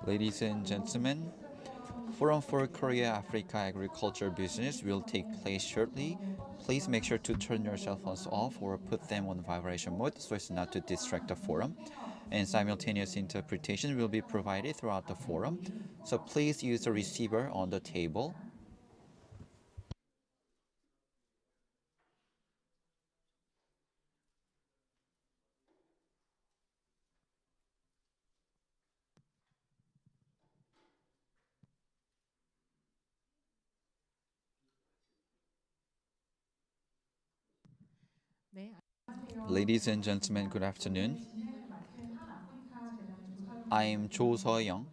Ladies and gentlemen, Forum for Korea Africa Agriculture Business will take place shortly. Please make sure to turn your cell phones off or put them on vibration mode so as not to distract the forum. And simultaneous interpretation will be provided throughout the forum. So please use the receiver on the table. Ladies and gentlemen, good afternoon. I am Jo So-young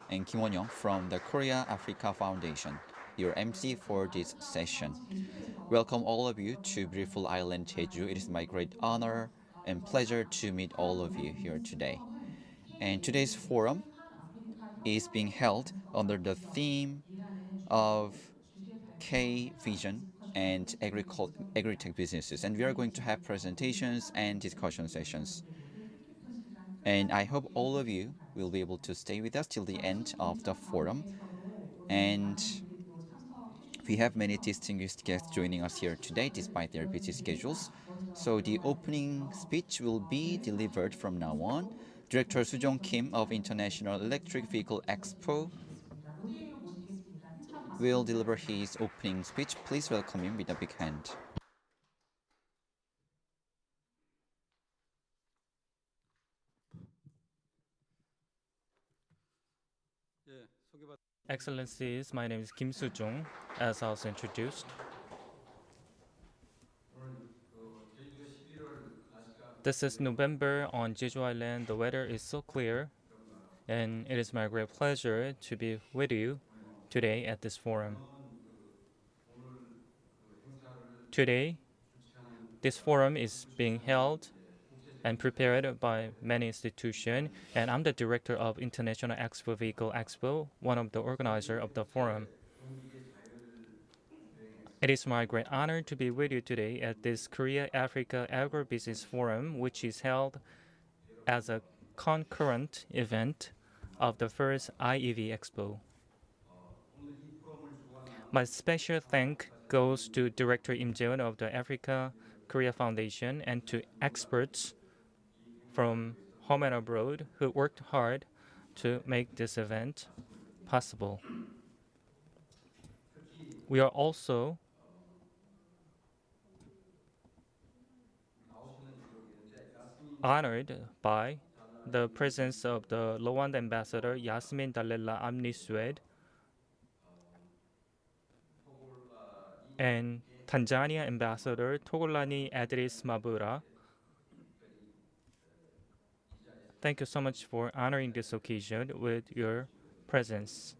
and Kim Won-young from the Korea Africa Foundation, your MC for this session. Welcome all of you to beautiful island Jeju. It is my great honor and pleasure to meet all of you here today. And today's forum is being held under the theme of K-Vision and agri-tech businesses. And we are going to have presentations and discussion sessions. And I hope all of you will be able to stay with us till the end of the forum. And we have many distinguished guests joining us here today despite their busy schedules. So the opening speech will be delivered from now on. Director Soo-jong Kim of International Electric Vehicle Expo will deliver his opening speech. Please welcome him with a big hand. Excellencies, my name is Kim Soo-jong, as I was introduced. This is November on Jeju Island. The weather is so clear, and it is my great pleasure to be with you today at this forum. Today, this forum is being held and prepared by many institutions, and I'm the director of International Expo Vehicle Expo, one of the organizers of the forum. It is my great honor to be with you today at this Korea Africa Agribusiness Forum, which is held as a concurrent event of the first IEVEXPO. My special thanks goes to Director Im Jae-won of the Africa Korea Foundation and to experts from home and abroad who worked hard to make this event possible. We are also honored by the presence of the Rwanda ambassador Yasmin Dalela Amnisued and Tanzania ambassador Togolani Adris Mabura. Thank you so much for honoring this occasion with your presence.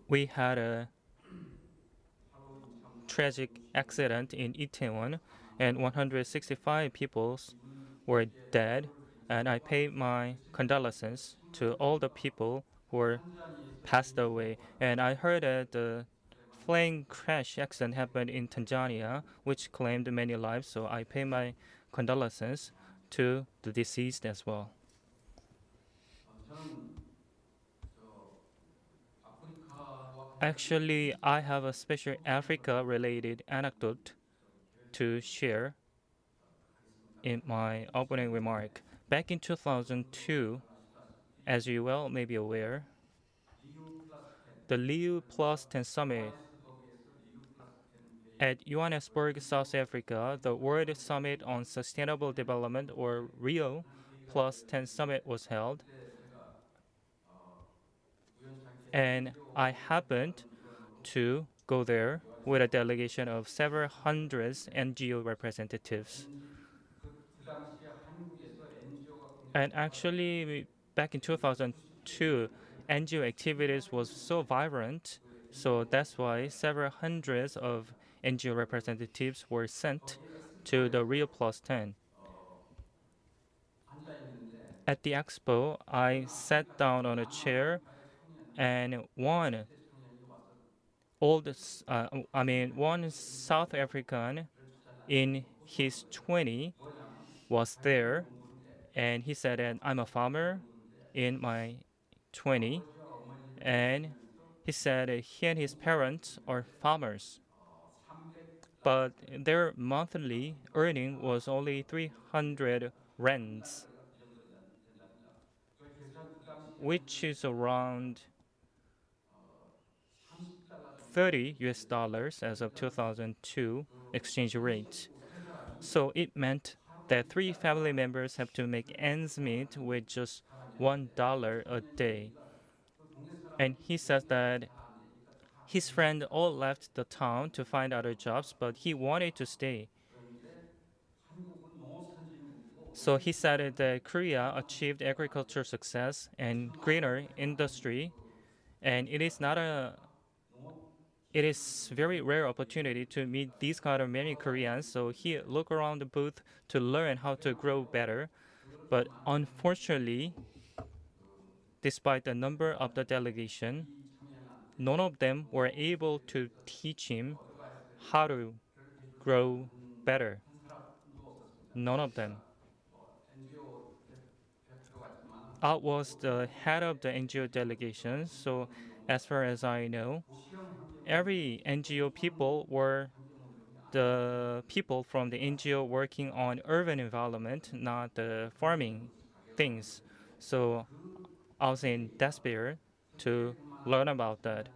We had a tragic accident in Itaewon and 165 people were dead, and I pay my condolences to all the people who were passed away. And I heard that the plane crash accident happened in Tanzania, which claimed many lives, so I pay my condolences to the deceased as well. Actually, I have a special Africa-related anecdote to share in my opening remark. Back in 2002, as you well may be aware, the Rio Plus 10 Summit at Johannesburg, South Africa, the World Summit on Sustainable Development, or Rio Plus 10 Summit, was held. And I happened to go there with a delegation of several hundreds NGO representatives. And actually, back in 2002, NGO activities was so vibrant, so that's why several hundreds of NGO representatives were sent to the Rio Plus 10. At the expo, I sat down on a chair, and one South African in his 20 was there, and he said that I'm a farmer in my 20, and he said he and his parents are farmers, but their monthly earning was only 300 rands, which is around 30 US dollars as of 2002 exchange rate. So it meant that three family members have to make ends meet with just $1 a day. And he says that his friend all left the town to find other jobs, but he wanted to stay. So he said that Korea achieved agricultural success and greener industry, and it is very rare opportunity to meet these kind of many Koreans. So he looked around the booth to learn how to grow better. But unfortunately, despite the number of the delegation, none of them were able to teach him how to grow better. None of them. I was the head of the NGO delegation, so as far as I know, every NGO people were the people from the NGO working on urban environment, not the farming things. So I was in despair to learn about that.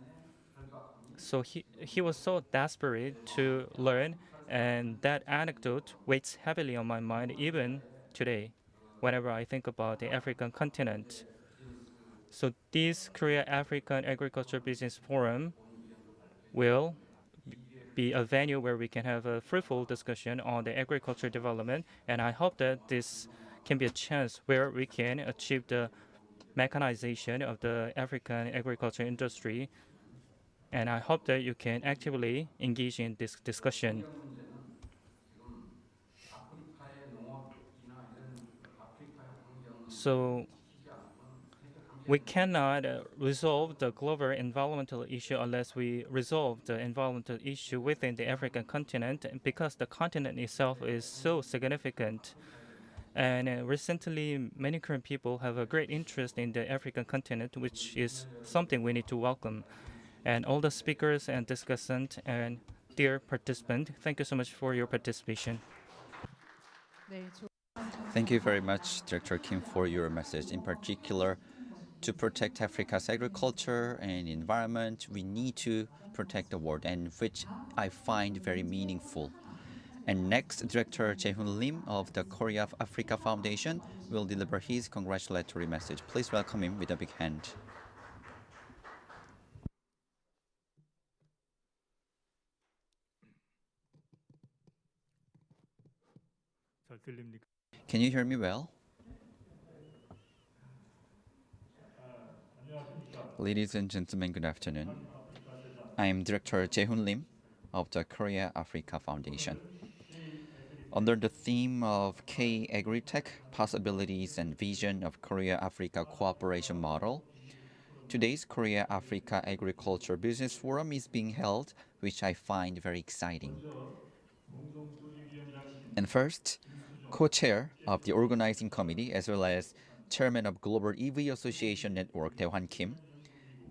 So he was so desperate to learn, and that anecdote weighs heavily on my mind even today whenever I think about the African continent. So this Korea African Agriculture Business Forum will be a venue where we can have a fruitful discussion on the agriculture development, and I hope that this can be a chance where we can achieve the mechanization of the African agriculture industry, and I hope that you can actively engage in this discussion. So we cannot resolve the global environmental issue unless we resolve the environmental issue within the African continent, because the continent itself is so significant. And recently, many Korean people have a great interest in the African continent, which is something we need to welcome. And all the speakers and discussants and dear participant, thank you so much for your participation. Thank you very much, Director Kim, for your message. In particular, to protect Africa's agriculture and environment, we need to protect the world, and which I find very meaningful. And next, Director Jae-hoon Lim of the Korea Africa Foundation will deliver his congratulatory message. Please welcome him with a big hand. Can you hear me well? Ladies and gentlemen, good afternoon. I am Director Jae-hoon Lim of the Korea Africa Foundation. Under the theme of K-AgTech, Possibilities and Vision of Korea-Africa Cooperation Model, today's Korea-Africa Agriculture Business Forum is being held, which I find very exciting. And first, co-chair of the organizing committee as well as chairman of Global EV Association Network, Dae-hwan Kim,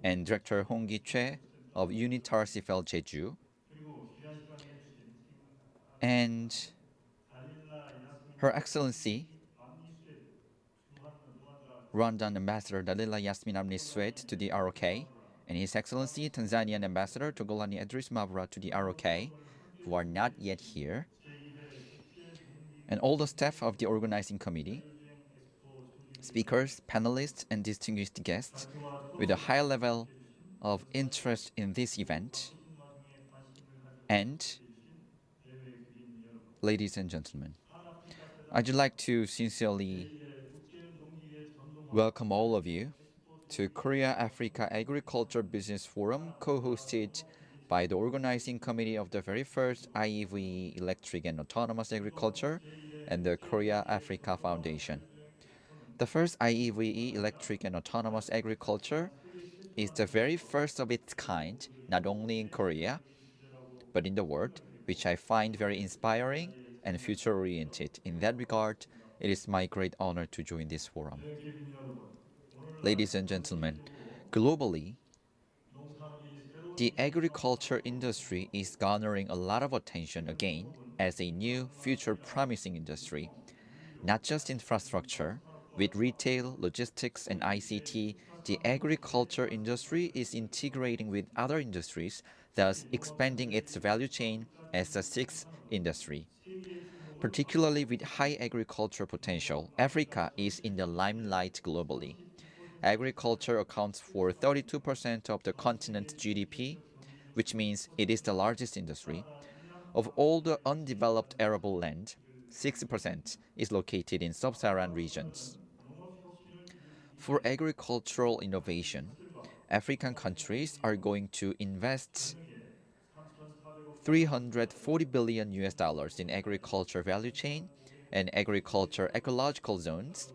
and Director Hong-gi Choi of Unitar CFL Jeju, and Her Excellency Rwandan Ambassador Dalila Yasmin Amni Swed to the ROK, and His Excellency Tanzanian Ambassador Togolani Idris Mavra to the ROK, who are not yet here, and all the staff of the organizing committee, speakers, panelists, and distinguished guests with a high level of interest in this event, and ladies and gentlemen, I'd like to sincerely welcome all of you to Korea Africa Agriculture Business Forum, co-hosted by the organizing committee of the very first IEVE Electric and Autonomous Agriculture and the Korea Africa Foundation. The first IEVE Electric and Autonomous Agriculture is the very first of its kind, not only in Korea, but in the world, which I find very inspiring and future oriented. In that regard, it is my great honor to join this forum. Ladies and gentlemen, globally, the agriculture industry is garnering a lot of attention again as a new future promising industry. Not just infrastructure, with retail, logistics, and ICT, the agriculture industry is integrating with other industries, thus expanding its value chain as a sixth industry. Particularly with high agriculture potential, Africa is in the limelight globally. Agriculture accounts for 32% of the continent's GDP, which means it is the largest industry. Of all the undeveloped arable land, 60% is located in sub-Saharan regions. For agricultural innovation, African countries are going to invest 340 billion US dollars in agriculture value chain and agriculture ecological zones.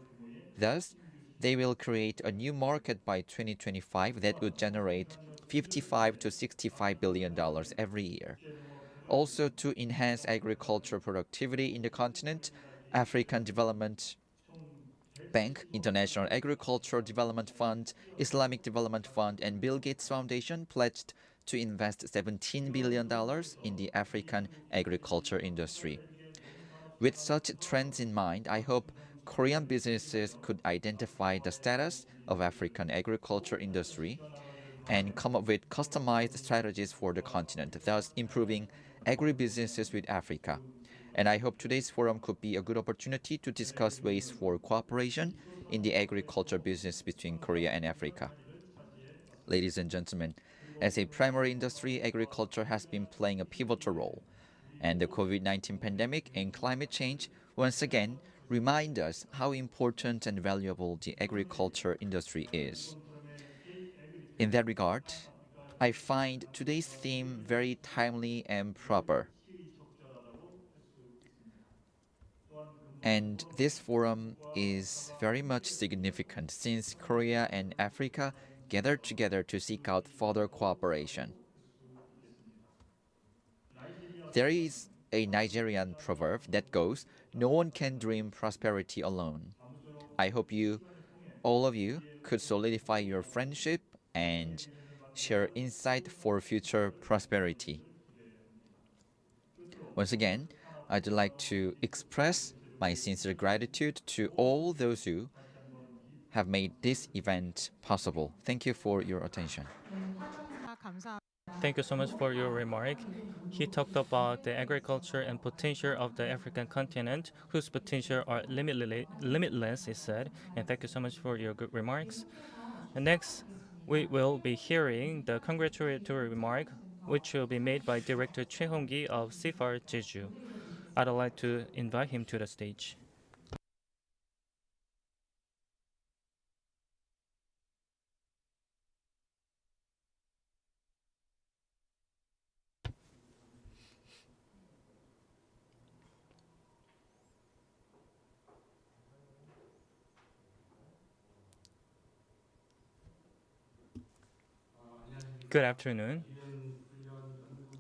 Thus, they will create a new market by 2025 that would generate 55 to 65 billion dollars every year. Also, to enhance agricultural productivity in the continent, African Development Bank, International Agricultural Development Fund, Islamic Development Fund, and Bill Gates Foundation pledged to invest $17 billion in the African agriculture industry. With such trends in mind, I hope Korean businesses could identify the status of African agriculture industry and come up with customized strategies for the continent, thus improving agribusinesses with Africa. And I hope today's forum could be a good opportunity to discuss ways for cooperation in the agriculture business between Korea and Africa. Ladies and gentlemen, as a primary industry, agriculture has been playing a pivotal role, and the COVID-19 pandemic and climate change once again remind us how important and valuable the agriculture industry is. In that regard, I find today's theme very timely and proper. And this forum is very much significant since Korea and Africa gathered together to seek out further cooperation. There is a Nigerian proverb that goes, "No one can dream prosperity alone." I hope all of you, could solidify your friendship and share insight for future prosperity. Once again, I'd like to express my sincere gratitude to all those who have made this event possible. Thank you for your attention. Thank you so much for your remark. He talked about the agriculture and potential of the African continent, whose potential are limitless, he said. And thank you so much for your good remarks. And next, we will be hearing the congratulatory remark, which will be made by Director Choi Hong-gi of CFAR Jeju. I'd like to invite him to the stage. Good afternoon.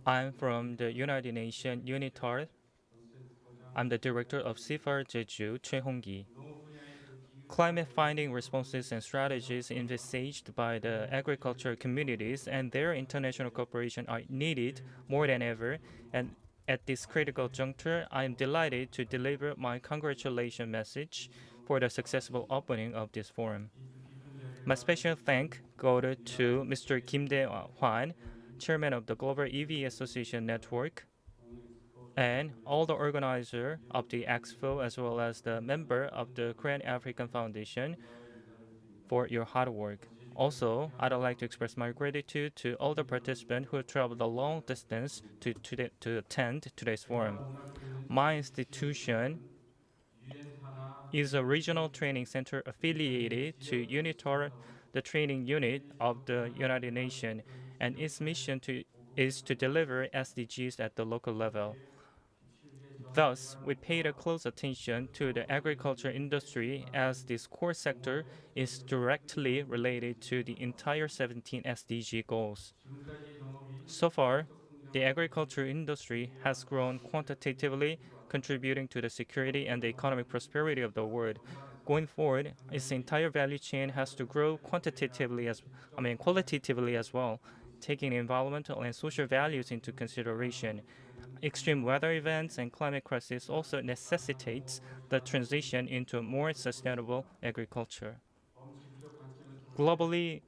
I'm from the United Nations UNITAR. I'm the director of CFAR Jeju, Choi Hong-gi. Climate finding responses and strategies envisaged by the agricultural communities and their international cooperation are needed more than ever. And at this critical juncture, I am delighted to deliver my congratulation message for the successful opening of this forum. My special thanks go to Mr. Kim Dae-hwan, chairman of the Global EV Association Network, and all the organizers of the Expo, as well as the member of the Korean African Foundation for your hard work. Also, I'd like to express my gratitude to all the participants who traveled a long distance to attend today's forum. My institution is a regional training center affiliated to UNITAR, the training unit of the United Nations, and its mission is to deliver SDGs at the local level. Thus, we paid a close attention to the agriculture industry as this core sector is directly related to the entire 17 SDG goals. So far, the agriculture industry has grown quantitatively, contributing to the security and the economic prosperity of the world. Going forward, its entire value chain has to grow qualitatively as well, taking environmental and social values into consideration. Extreme weather events and climate crisis also necessitates the transition into more sustainable agriculture. Globally,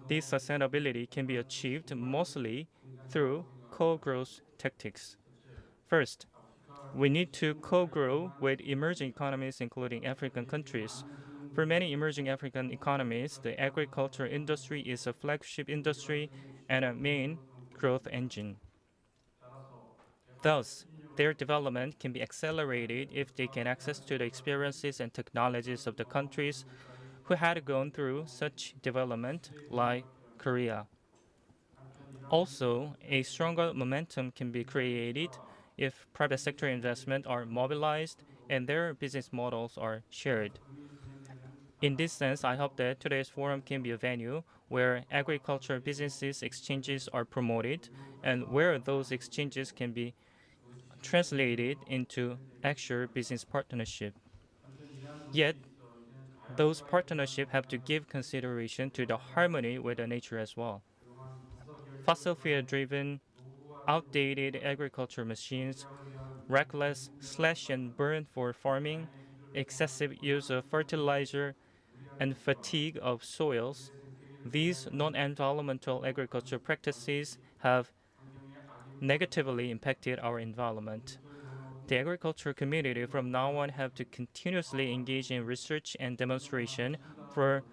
this sustainability can be achieved mostly through co-growth tactics. First, we need to co-grow with emerging economies, including African countries. For many emerging African economies, the agriculture industry is a flagship industry and a main growth engine. Thus, their development can be accelerated if they can access to the experiences and technologies of the countries who had gone through such development, like Korea. Also, a stronger momentum can be created if private sector investment are mobilized and their business models are shared. In this sense, I hope that today's forum can be a venue where agriculture businesses exchanges are promoted and where those exchanges can be translated into actual business partnership. Yet, those partnerships have to give consideration to the harmony with the nature as well. Fossil fuel driven, outdated agriculture machines, reckless slash and burn for farming, excessive use of fertilizer, and fatigue of soils, these non-environmental agriculture practices have negatively impacted our environment. The agriculture community from now on have to continuously engage in research and demonstration for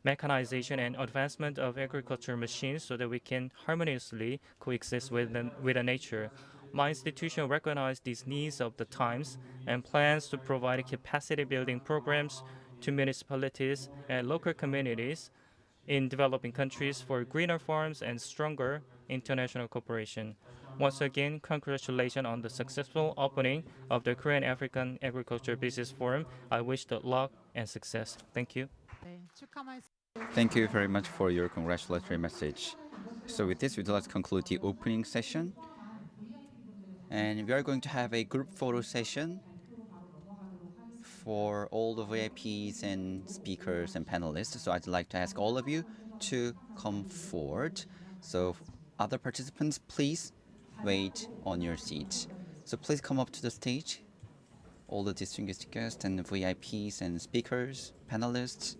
mechanization and advancement of agriculture machines so that we can harmoniously coexist with the nature. My institution recognizes these needs of the times and plans to provide capacity building programs to municipalities and local communities in developing countries for greener farms and stronger international cooperation. Once again, congratulations on the successful opening of the Korean African Agriculture Business Forum. I wish the luck and success. Thank you. Thank you very much for your congratulatory message. So with this, we'd like to conclude the opening session. And we are going to have a group photo session for all the VIPs and speakers and panelists. So I'd like to ask all of you to come forward. So other participants, please wait on your seat. So please come up to the stage, all the distinguished guests and VIPs and speakers, panelists.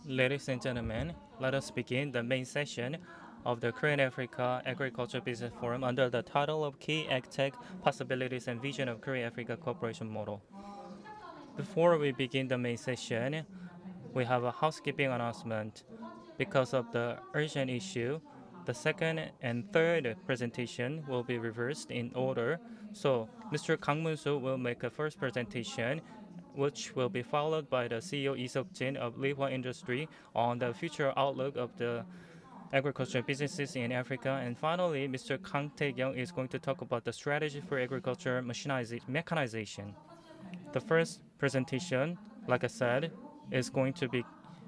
Ladies and gentlemen, let us begin the main session of the Korean Africa Agriculture Business Forum under the title of K-AgTech Possibilities and Vision of Korea Africa Cooperation Model. Before we begin the main session, we have a housekeeping announcement. Because of the urgent issue, the second and third presentation will be reversed in order. So Mr. Kang Moon-soo will make a first presentation, which will be followed by the CEO Lee Seok-jin of Lihwa Industry on the future outlook of the agricultural businesses in Africa. And finally, Mr. Kang Tae-kyung is going to talk about the strategy for agriculture mechanization. The first presentation, like I said, is going to be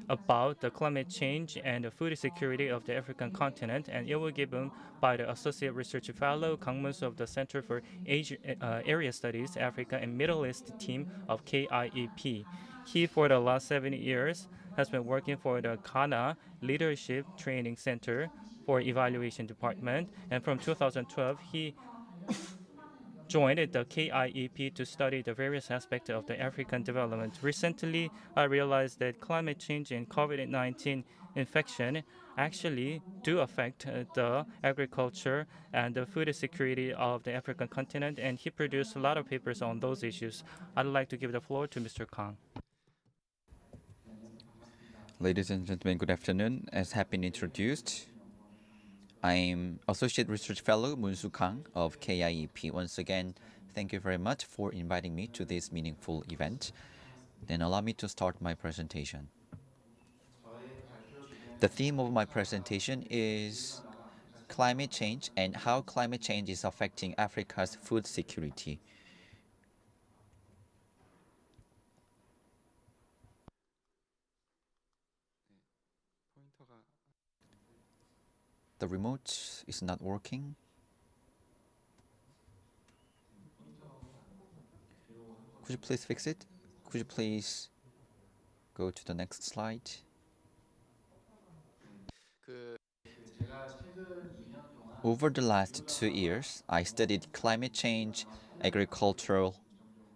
about the climate change and the food security of the African continent, and it will be given by the Associate Research Fellow Kang Moon-soo of the Center for Area Studies, Africa and Middle East team of KIEP. He, for the last 7 years, has been working for the Ghana Leadership Training Center for Evaluation Department, and from 2012, he joined the KIEP to study the various aspects of the African development. Recently, I realized that climate change and COVID-19 infection actually do affect the agriculture and the food security of the African continent, and he produced a lot of papers on those issues. I'd like to give the floor to Mr. Kang. Ladies and gentlemen, good afternoon. As have been introduced, I'm Associate Research Fellow Moon-soo Kang of KIEP. Once again, thank you very much for inviting me to this meaningful event. Then allow me to start my presentation. The theme of my presentation is climate change and how climate change is affecting Africa's food security. The remote is not working. Could you please fix it? Could you please go to the next slide? Over the last 2 years, I studied climate change, agricultural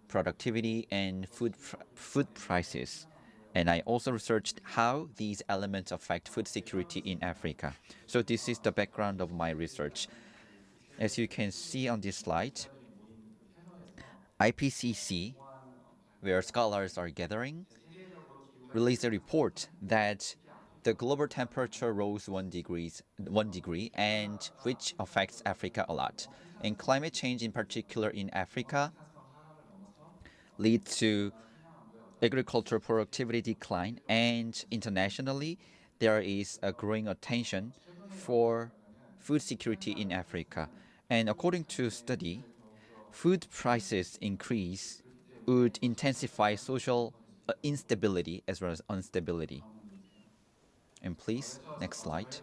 productivity, and food prices. And I also researched how these elements affect food security in Africa. So this is the background of my research. As you can see on this slide, IPCC, where scholars are gathering, released a report that the global temperature rose 1 degree, and which affects Africa a lot. And climate change, in particular in Africa, leads to agricultural productivity decline, and internationally, there is a growing attention for food security in Africa. And according to a study, food prices increase would intensify social instability as well as instability. And please, next slide.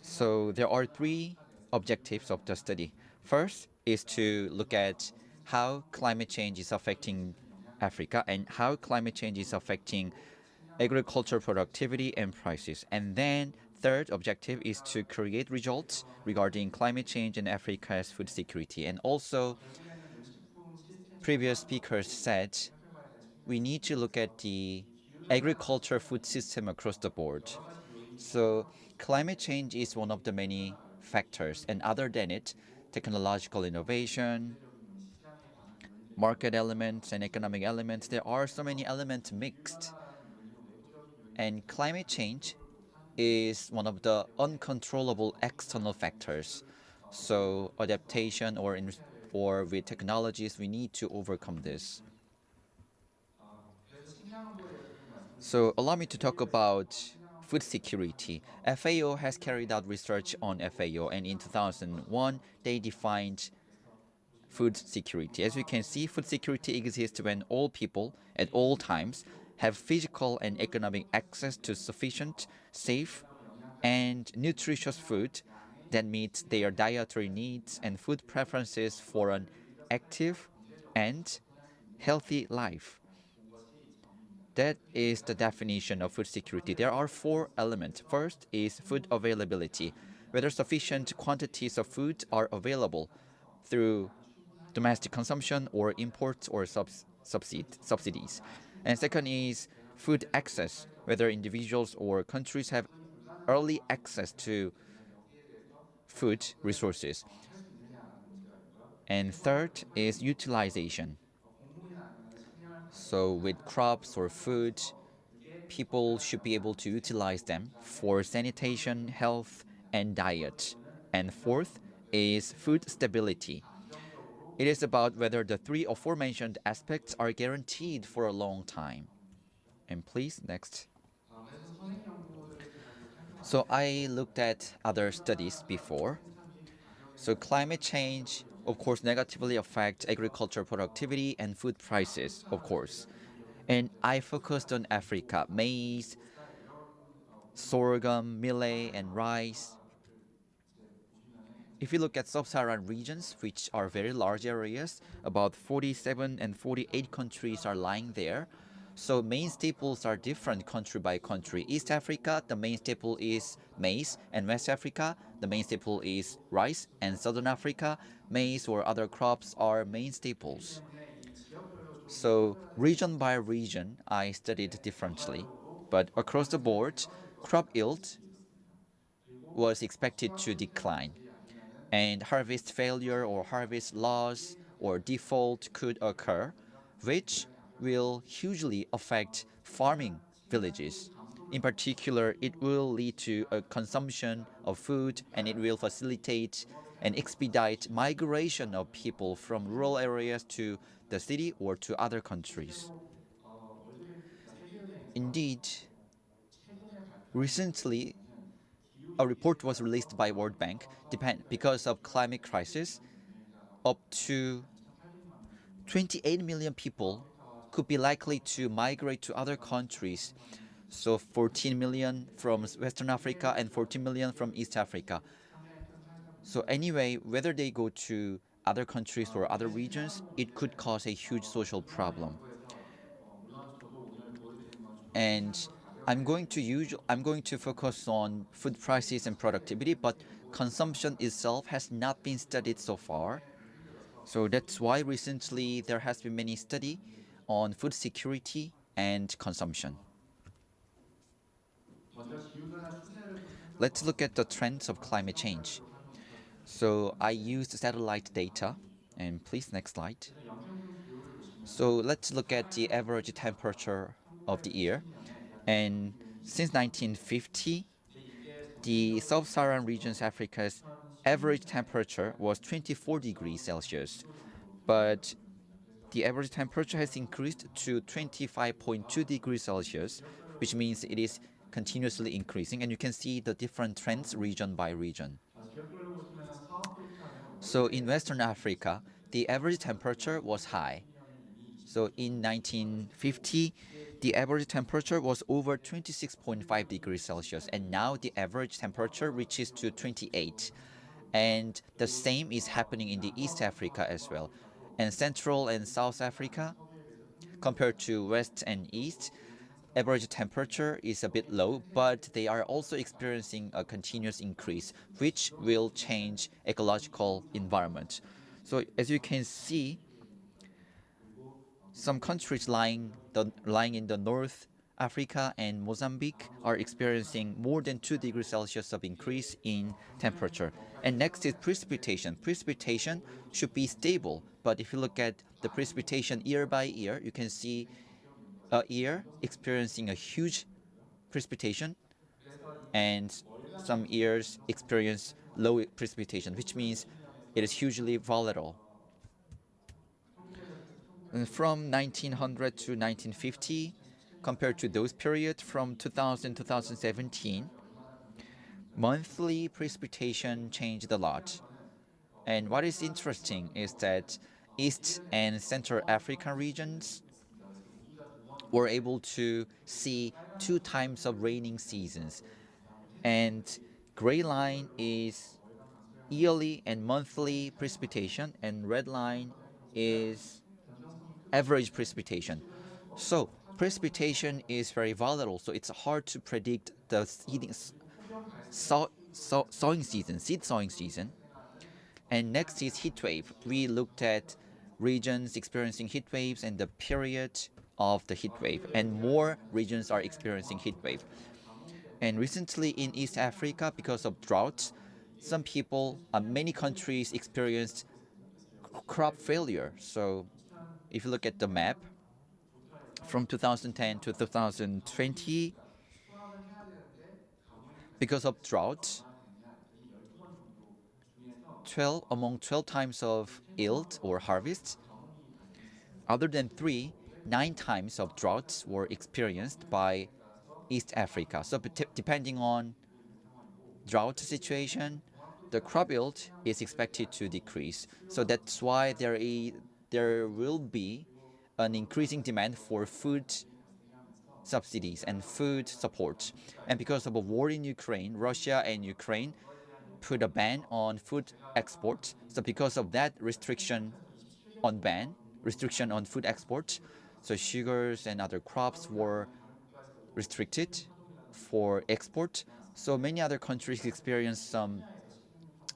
So there are 3 objectives of the study. First is to look at how climate change is affecting Africa and how climate change is affecting agriculture productivity and prices. And then third objective is to create results regarding climate change and Africa's food security. And also, previous speakers said we need to look at the agriculture food system across the board. So climate change is one of the many factors, and other than it, technological innovation, market elements, and economic elements, there are so many elements mixed. And climate change is one of the uncontrollable external factors. So adaptation or with technologies, we need to overcome this. So allow me to talk about food security. FAO has carried out research on FAO, and in 2001, they defined food security. As you can see, food security exists when all people, at all times, have physical and economic access to sufficient, safe, and nutritious food that meets their dietary needs and food preferences for an active and healthy life. That is the definition of food security. There are 4 elements. First is food availability, whether sufficient quantities of food are available through domestic consumption or imports or subsidies. And second is food access, whether individuals or countries have early access to food resources. And third is utilization. So with crops or food, people should be able to utilize them for sanitation, health, and diet. And fourth is food stability. It is about whether the three aforementioned aspects are guaranteed for a long time. And please, next. So I looked at other studies before. So climate change, of course, negatively affects agricultural productivity and food prices, of course. And I focused on Africa, maize, sorghum, millet, and rice. If you look at sub-Saharan regions, which are very large areas, about 47 and 48 countries are lying there. So main staples are different country by country. East Africa, the main staple is maize, and West Africa, the main staple is rice, and Southern Africa, maize or other crops are main staples. So region by region, I studied differently, but across the board, crop yield was expected to decline, and harvest failure or harvest loss or default could occur, which will hugely affect farming villages. In particular, it will lead to a consumption of food and it will facilitate and expedite migration of people from rural areas to the city or to other countries. Indeed, recently a report was released by World Bank because of climate crisis up to 28 million people could be likely to migrate to other countries. So 14 million from Western Africa and 14 million from East Africa. So anyway, whether they go to other countries or other regions, it could cause a huge social problem. And I'm going to focus on food prices and productivity, but consumption itself has not been studied so far. So that's why recently there has been many study on food security and consumption. Let's look at the trends of climate change. So I used satellite data, and please next slide. So let's look at the average temperature of the year. And since 1950, the sub-Saharan regions Africa's average temperature was 24 degrees Celsius, but the average temperature has increased to 25.2 degrees Celsius, which means it is continuously increasing, and you can see the different trends region by region. So in Western Africa, the average temperature was high. So in 1950, the average temperature was over 26.5 degrees Celsius, and now the average temperature reaches to 28. And the same is happening in the East Africa as well. And Central and South Africa, compared to West and East, average temperature is a bit low, but they are also experiencing a continuous increase, which will change ecological environment. So as you can see, some countries lying in the North Africa and Mozambique are experiencing more than 2 degrees Celsius of increase in temperature. And next is precipitation. Precipitation should be stable, but if you look at the precipitation year by year, you can see a year experiencing a huge precipitation and some years experience low precipitation, which means it is hugely volatile. And from 1900 to 1950, compared to those periods from 2000 to 2017, monthly precipitation changed a lot. And what is interesting is that East and Central African regions were able to see two times of raining seasons. And gray line is yearly and monthly precipitation, and red line is average precipitation. So precipitation is very volatile, so it's hard to predict the sowing season, seed sowing season. And next is heat wave. We looked at regions experiencing heat waves and the period of the heat wave, and more regions are experiencing heat wave. And recently in East Africa, because of drought, some people, many countries experienced crop failure. So if you look at the map from 2010 to 2020, because of drought, 12 times of yield or harvest, other than three, 9 times of droughts were experienced by East Africa. So depending on drought situation, the crop yield is expected to decrease. So that's why there will be an increasing demand for food subsidies and food support. And because of a war in Ukraine, Russia and Ukraine put a ban on food export. So because of that restriction on food export, so sugars and other crops were restricted for export. So many other countries experienced some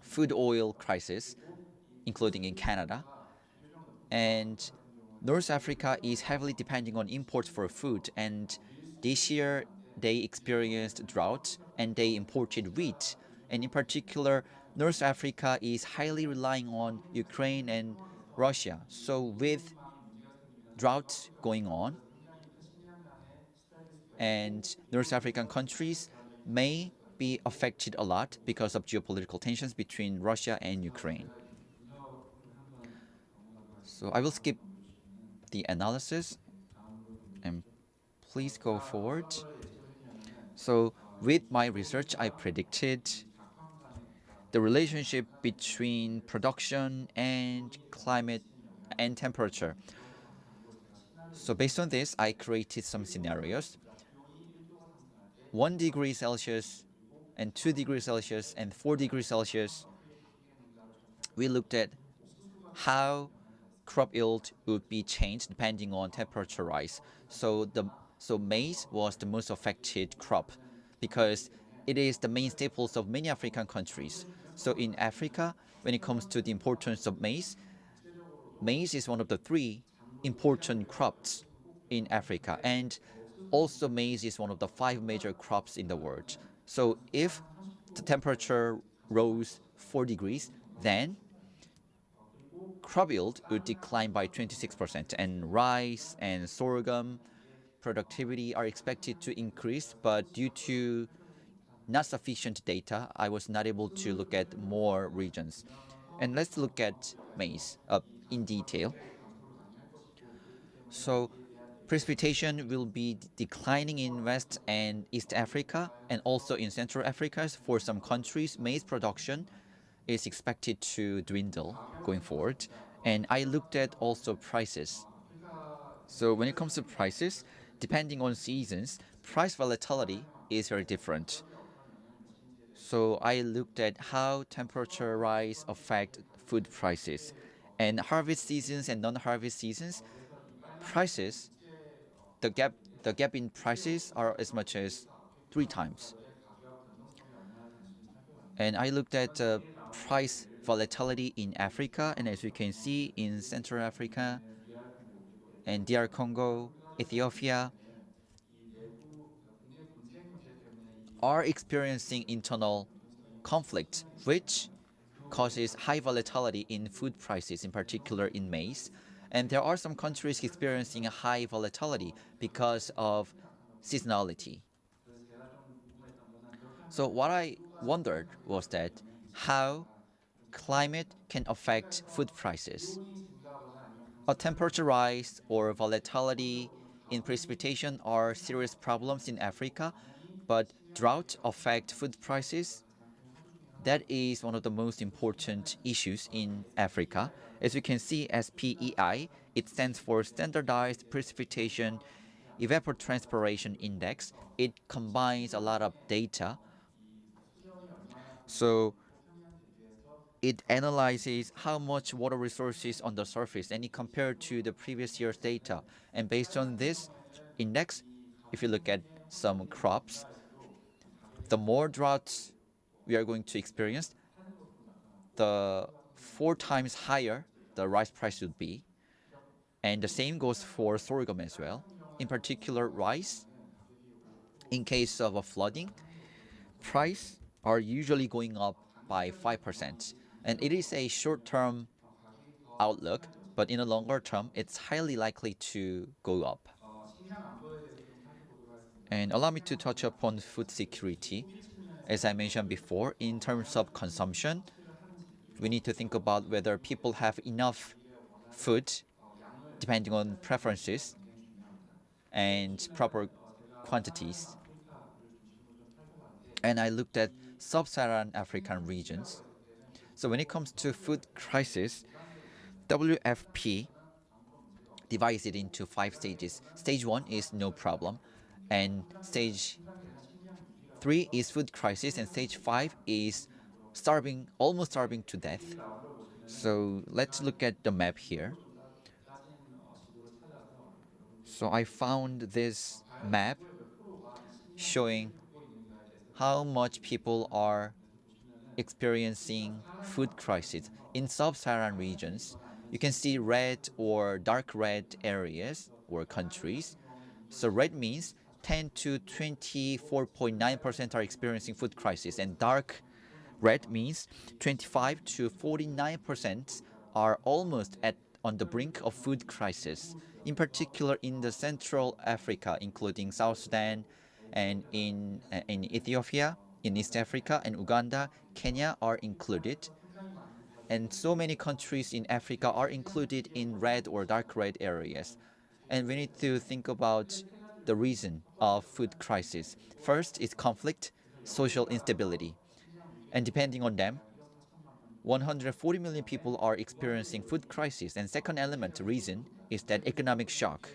food oil crisis, including in Canada. And North Africa is heavily depending on imports for food. And this year, they experienced drought and they imported wheat. And in particular, North Africa is highly relying on Ukraine and Russia. So with drought going on, and North African countries may be affected a lot because of geopolitical tensions between Russia and Ukraine. So I will skip the analysis and please go forward. So with my research, I predicted the relationship between production and climate and temperature. So based on this, I created some scenarios. 1 degree Celsius and 2 degrees Celsius and 4 degrees Celsius, we looked at how crop yield would be changed depending on temperature rise. So maize was the most affected crop because it is the main staples of many African countries. So in Africa, when it comes to the importance of maize, maize is one of the three important crops in Africa, and also maize is one of the 5 major crops in the world. So if the temperature rose 4 degrees, then crop yield would decline by 26%, and rice and sorghum productivity are expected to increase, but due to not sufficient data, I was not able to look at more regions. And let's look at maize in detail. So precipitation will be declining in West and East Africa and also in Central Africa. For some countries, maize production is expected to dwindle going forward. And I looked at also prices. So when it comes to prices, depending on seasons, price volatility is very different. So I looked at how temperature rise affect food prices. And harvest seasons and non-harvest seasons, prices, the gap in prices are as much as 3 times. And I looked at price volatility in Africa, and as you can see in Central Africa and DR Congo, Ethiopia are experiencing internal conflict, which causes high volatility in food prices, in particular in maize. And there are some countries experiencing a high volatility because of seasonality. So what I wondered was that how climate can affect food prices. A temperature rise or volatility in precipitation are serious problems in Africa, but drought affect food prices. That is one of the most important issues in Africa. As you can see, SPEI, it stands for Standardized Precipitation Evapotranspiration Index. It combines a lot of data. So it analyzes how much water resources on the surface and it compared to the previous year's data. And based on this index, if you look at some crops, the more droughts we are going to experience, the 4 times higher the rice price would be. And the same goes for sorghum as well. In particular, rice, in case of a flooding, price are usually going up by 5%. And it is a short term outlook, but in the longer term, it's highly likely to go up. And allow me to touch upon food security. As I mentioned before, in terms of consumption, we need to think about whether people have enough food depending on preferences and proper quantities. And I looked at sub-Saharan African regions. So when it comes to food crisis, WFP divides it into 5 stages. Stage 1 is no problem, and stage 3 is food crisis, and stage 5 is starving, almost starving to death. So let's look at the map here. So I found this map showing how much people are experiencing food crisis in sub-Saharan regions. You can see red or dark red areas or countries. So red means 10 to 24.9% are experiencing food crisis, and dark red means 25 to 49% are almost on the brink of food crisis. In particular, in the Central Africa, including South Sudan, and in Ethiopia, in East Africa, and Uganda, Kenya are included. And so many countries in Africa are included in red or dark red areas. And we need to think about the reason of food crisis. First is conflict, social instability. And depending on them, 140 million people are experiencing food crisis. And second element reason is that economic shock.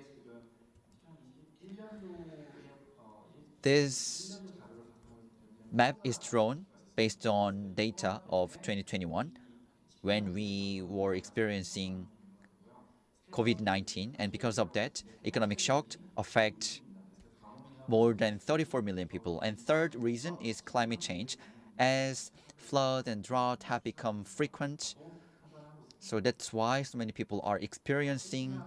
This map is drawn based on data of 2021 when we were experiencing COVID-19, and because of that, economic shock affect more than 34 million people. And third reason is climate change, as flood and drought have become frequent. So that's why so many people are experiencing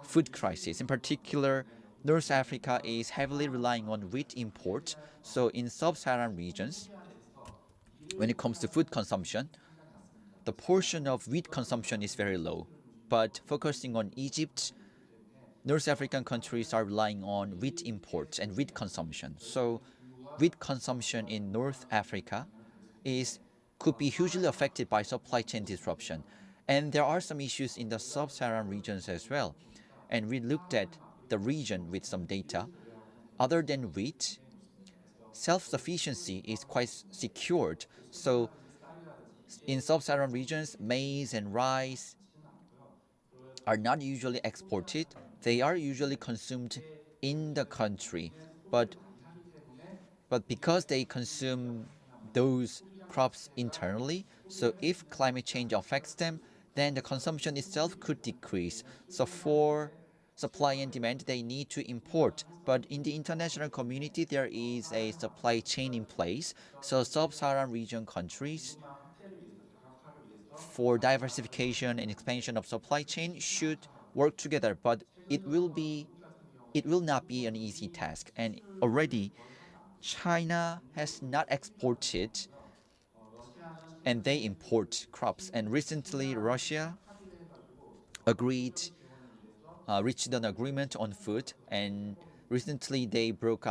food crisis. In particular, North Africa is heavily relying on wheat import. So in sub-Saharan regions, when it comes to food consumption, the portion of wheat consumption is very low. But focusing on Egypt, North African countries are relying on wheat imports and wheat consumption. So wheat consumption in North Africa could be hugely affected by supply chain disruption. And there are some issues in the sub-Saharan regions as well. And we looked at the region with some data. Other than wheat, self-sufficiency is quite secured. So in sub-Saharan regions, maize and rice are not usually exported. They are usually consumed in the country. But because they consume those crops internally, so if climate change affects them, then the consumption itself could decrease. So for supply and demand, they need to import. But in the international community, there is a supply chain in place. So sub-Saharan region countries, for diversification and expansion of supply chain, should work together. But it will not be an easy task. And already, China has not exported and they import crops. And recently, Russia agreed, reached an agreement on food. And recently, they broke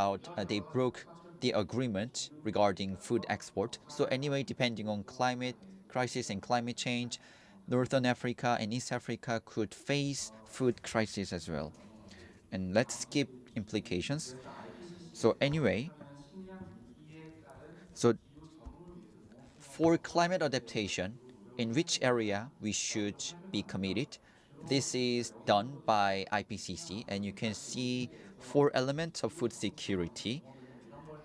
the agreement regarding food export. So anyway, depending on climate crisis and climate change, Northern Africa and East Africa could face food crisis as well. And let's skip implications. So anyway, so for climate adaptation, in which area we should be committed, this is done by IPCC, and you can see 4 elements of food security.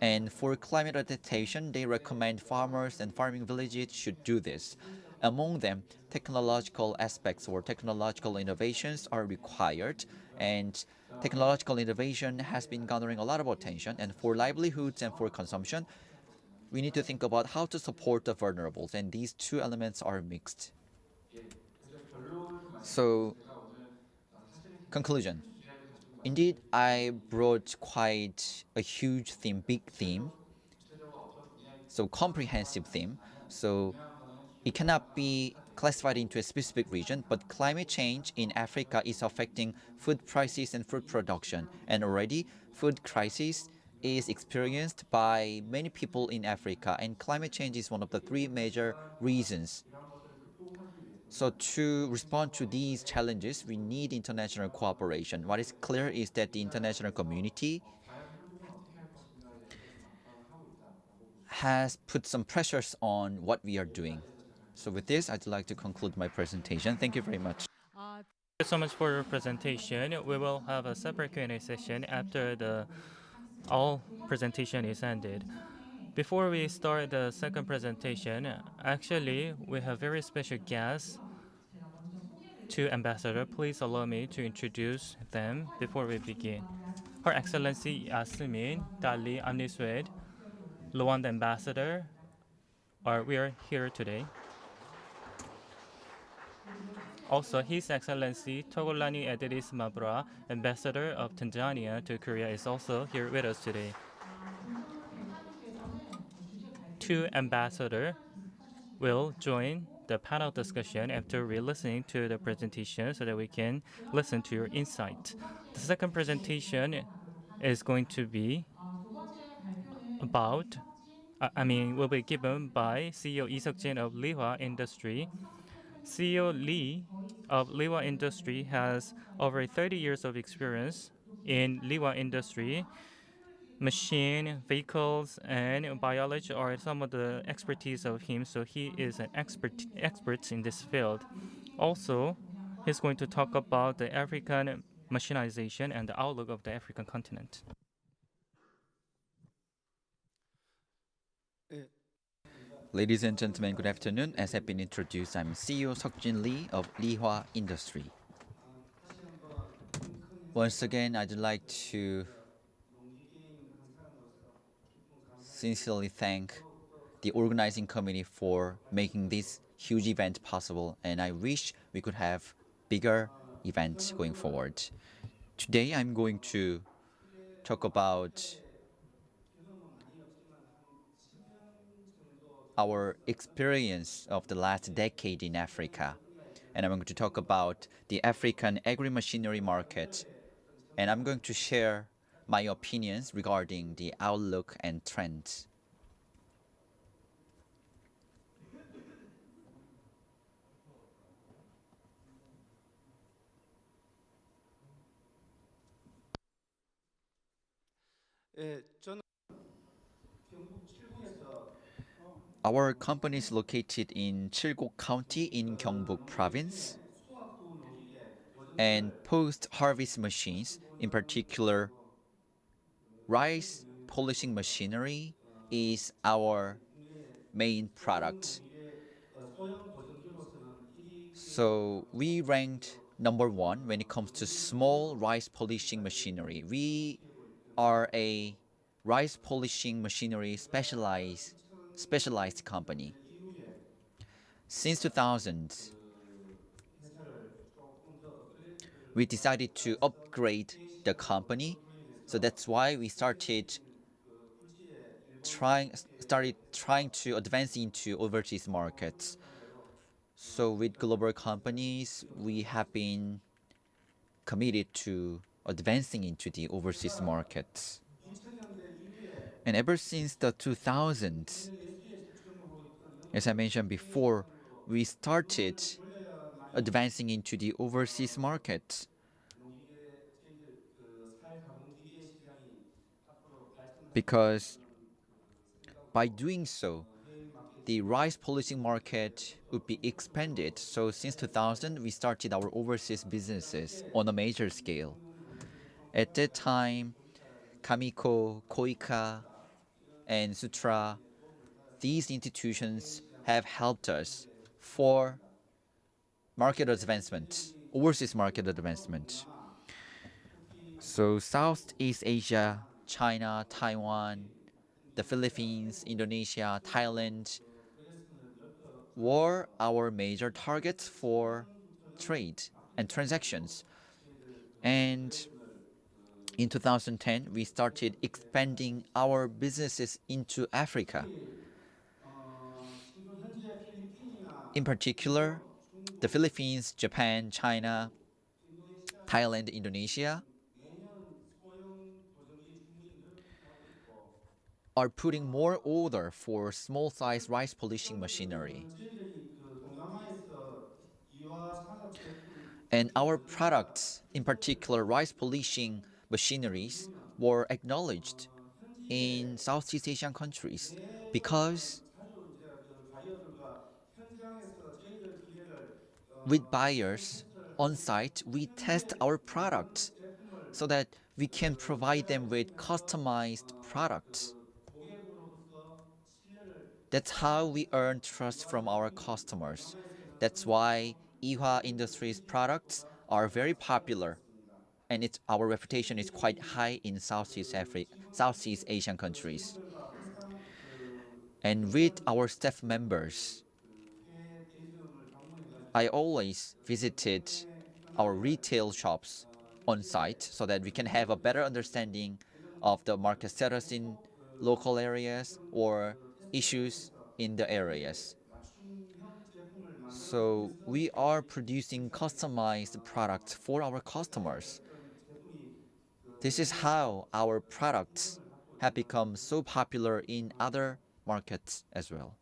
And for climate adaptation, they recommend farmers and farming villages should do this. Among them, technological aspects or technological innovations are required, and technological innovation has been garnering a lot of attention. And for livelihoods and for consumption, we need to think about how to support the vulnerables, and these 2 elements are mixed. So, conclusion. Indeed, I brought quite a huge theme, big theme, so comprehensive theme. So it cannot be classified into a specific region, but climate change in Africa is affecting food prices and food production. And already, food crisis is experienced by many people in Africa, and climate change is one of the three major reasons. So to respond to these challenges, we need international cooperation. What is clear is that the international community has put some pressures on what we are doing. So with this, I'd like to conclude my presentation. Thank you very much. Thank you so much for your presentation. We will have a separate Q&A session after the all presentation is ended. Before we start the second presentation, actually we have very special guests, two ambassadors. Please allow me to introduce them before we begin. Her Excellency Yasmin Dali Amniswed, Luanda Ambassador, we are here today. Also, His Excellency Togolani Edris Mabra, Ambassador of Tanzania to Korea, is also here with us today. Two ambassadors will join the panel discussion after we listening to the presentation so that we can listen to your insight. The second presentation is going to be about will be given by CEO Lee Seok-jin of Lihwa Industry. CEO Lee of Lihwa Industry has over 30 years of experience in Lihwa Industry. Machine, vehicles, and biology are some of the expertise of him, so he is an expert in this field. Also, he's going to talk about the African machinization and the outlook of the African continent. Ladies and gentlemen, good afternoon. As I've been introduced, I'm CEO Seok-jin Lee of Lihwa Industry. Once again, I'd like to sincerely thank the organizing committee for making this huge event possible, and I wish we could have bigger events going forward. Today, I'm going to talk about our experience of the last decade in Africa. And I'm going to talk about the African agri-machinery market. And I'm going to share my opinions regarding the outlook and trends. Our company is located in Chilgok County in Gyeongbuk Province. And post-harvest machines, in particular rice polishing machinery, is our main product. So we ranked #1 when it comes to small rice polishing machinery. We are a rice polishing machinery specialized company. Since 2000, we decided to upgrade the company. So that's why we started trying to advance into overseas markets. So with global companies, we have been committed to advancing into the overseas markets. And ever since the 2000s, as I mentioned before, we started advancing into the overseas market. Because by doing so, the rice polishing market would be expanded. So since 2000, we started our overseas businesses on a major scale. At that time, Kamiko, Koika, and Sutra, these institutions have helped us for market advancement, overseas market advancement. So Southeast Asia, China, Taiwan, the Philippines, Indonesia, Thailand were our major targets for trade and transactions. And in 2010, we started expanding our businesses into Africa. In particular, the Philippines, Japan, China, Thailand, Indonesia are putting more order for small-size rice polishing machinery. And our products, in particular rice polishing machineries, were acknowledged in Southeast Asian countries because with buyers on site, we test our products so that we can provide them with customized products. That's how we earn trust from our customers. That's why Ihwa Industries products are very popular and our reputation is quite high in Southeast Asian countries. And with our staff members, I always visited our retail shops on site so that we can have a better understanding of the market status in local areas or issues in the areas. So we are producing customized products for our customers. This is how our products have become so popular in other markets as well.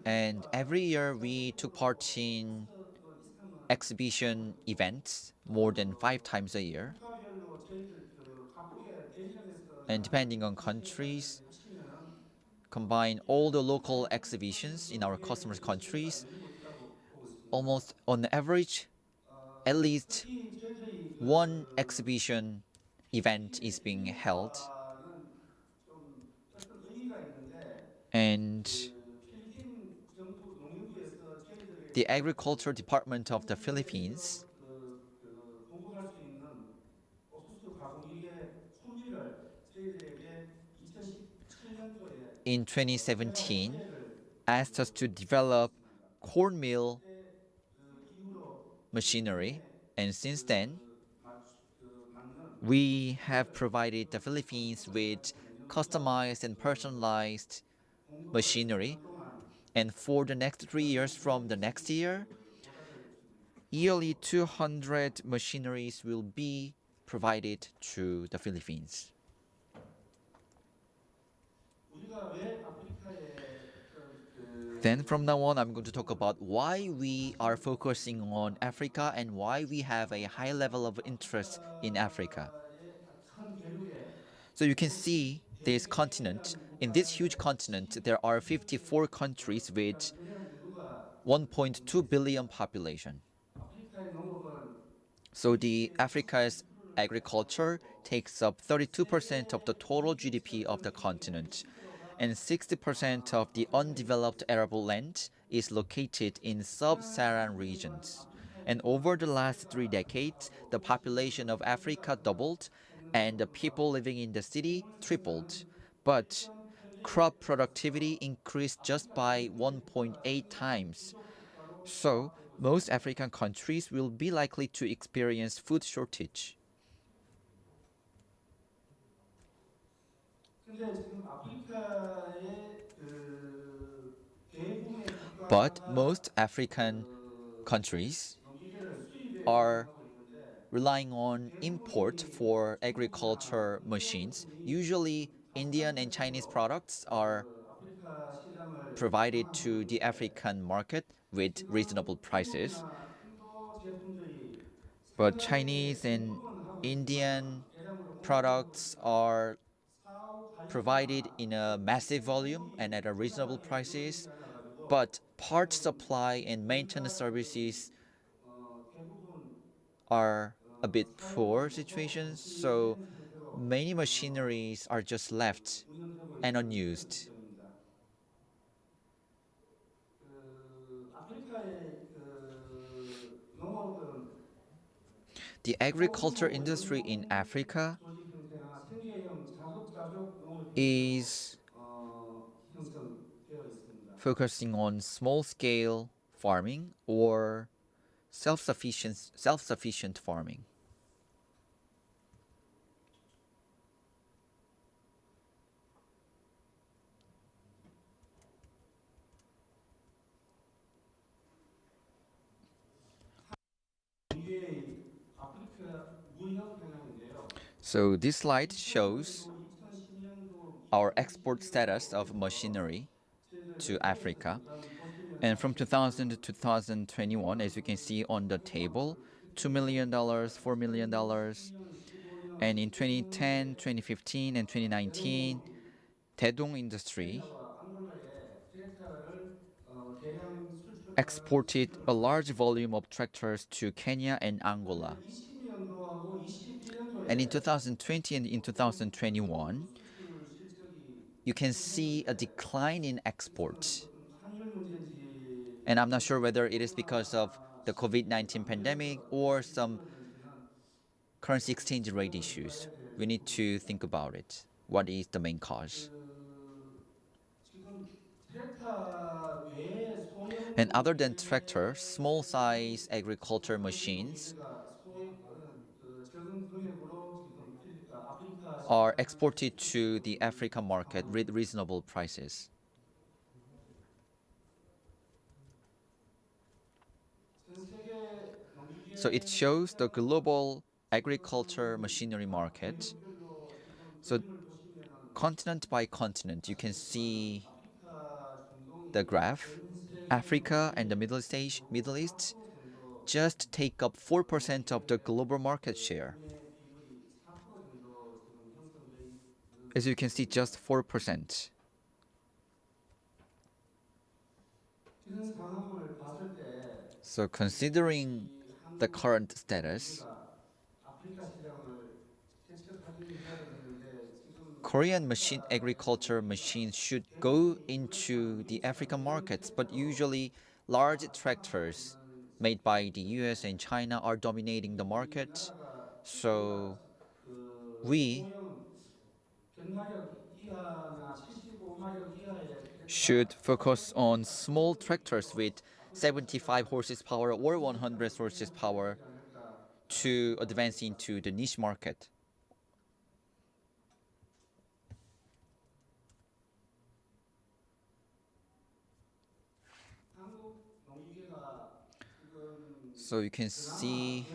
And every year we took part in exhibition events more than 5 times a year. And depending on countries, combine all the local exhibitions in our customers' countries, almost on average, at least one exhibition event is being held. And the Agriculture Department of the Philippines in 2017 asked us to develop cornmeal machinery, and since then, we have provided the Philippines with customized and personalized machinery. And for the next 3 years from the next year, yearly 200 machineries will be provided to the Philippines. Then from now on, I'm going to talk about why we are focusing on Africa and why we have a high level of interest in Africa. So you can see this continent. In this huge continent, there are 54 countries with 1.2 billion population. So the Africa's agriculture takes up 32% of the total GDP of the continent, and 60% of the undeveloped arable land is located in sub-Saharan regions. And over the last 3 decades, the population of Africa doubled and the people living in the city tripled. But crop productivity increased just by 1.8 times. So, most African countries will be likely to experience food shortage. But most African countries are relying on import for agriculture machines. Usually, Indian and Chinese products are provided to the African market with reasonable prices. But Chinese and Indian products are provided in a massive volume and at a reasonable prices. But part supply and maintenance services are a bit poor situations, so many machineries are just left and unused. The agriculture industry in Africa is focusing on small-scale farming or self-sufficient farming. So this slide shows 그리고 2012년도 our export status of 2021년도부터 machinery to 저희들 해외에서 Africa. 잠깐 And from 보시면은 2000 to 지금 2021, as you can see on the table, $2 million, $4 million, 2010, 15년, and in 2010, 16년도에 2015, and 2019, 대동공업이 Daedong Industry 케냐와 앙골라에 트랙터를 대량 수출한 exported a 실적을 large 보였습니다. volume of tractors to Kenya and 그런데 Angola. 20년도하고 And in 21년도에 2020 and in 그 2021, 수출 실적이 you can see a 손해였는데 decline in 이것은 exports. 어떤 환율 문제인지 And I'm not sure 아니면 whether it is because of 코로나 the 시기 COVID 그 19 pandemic 안면에서 or 영향이 some 있었는지는 currency exchange rate 생각을 issues. 해봐야 될 We need to 부분입니다. think about it. What is the main cause? 그 지금 트랙터 외에 And 소형 other than tractor, small size agriculture 소상공인 machines 농기계가 그 적은 금액으로 지금 아프리카 are 시장을 exported to the 수출하고 있는 African market with 상황입니다. reasonable prices. 전 세계 So it 농기계 shows the 생산량은 global agriculture 지금 machinery 각 market. 대륙별로 지금 So 그림을 보시면은 continent by continent, you can 아시겠지만은 see 아프리카 the 중동이 graph. 전 세계 Africa and the 농기계의 Middle 적어도 East 4% 정도 just take up 4% of the 농기계 global market share. 판매 비율이 4% 정도 지금 형성되어 있는 As you can see, just 상황입니다. 4%. 이런 상황을 봤을 때 So considering 이 the 한국 current status, 농기계가 아프리카 시장을 개척하긴 해야 되는데 지금 Korean machine 아프리카의 agriculture 농기계가 machines should go 대동이 그렇지 into 않은 the 미치 African 않은 그런 markets, but 트랙터로 usually large 탄압하고 tractors 있는 made by the US 때문에 and China are dominating the market. 우리나라가 So 그 we 소형 100마력 이하나 75마력 이하의 should 트랙터가 focus on 소형이니까 small 그런 tractors 트랙터로 with 아프리카 75 시장을 horsepower or 100 진입해야 horsepower 되지 않을까 to 생각을 advance 해봅니다. into the niche market. 한국 농기계가 지금 So you can 그나마 see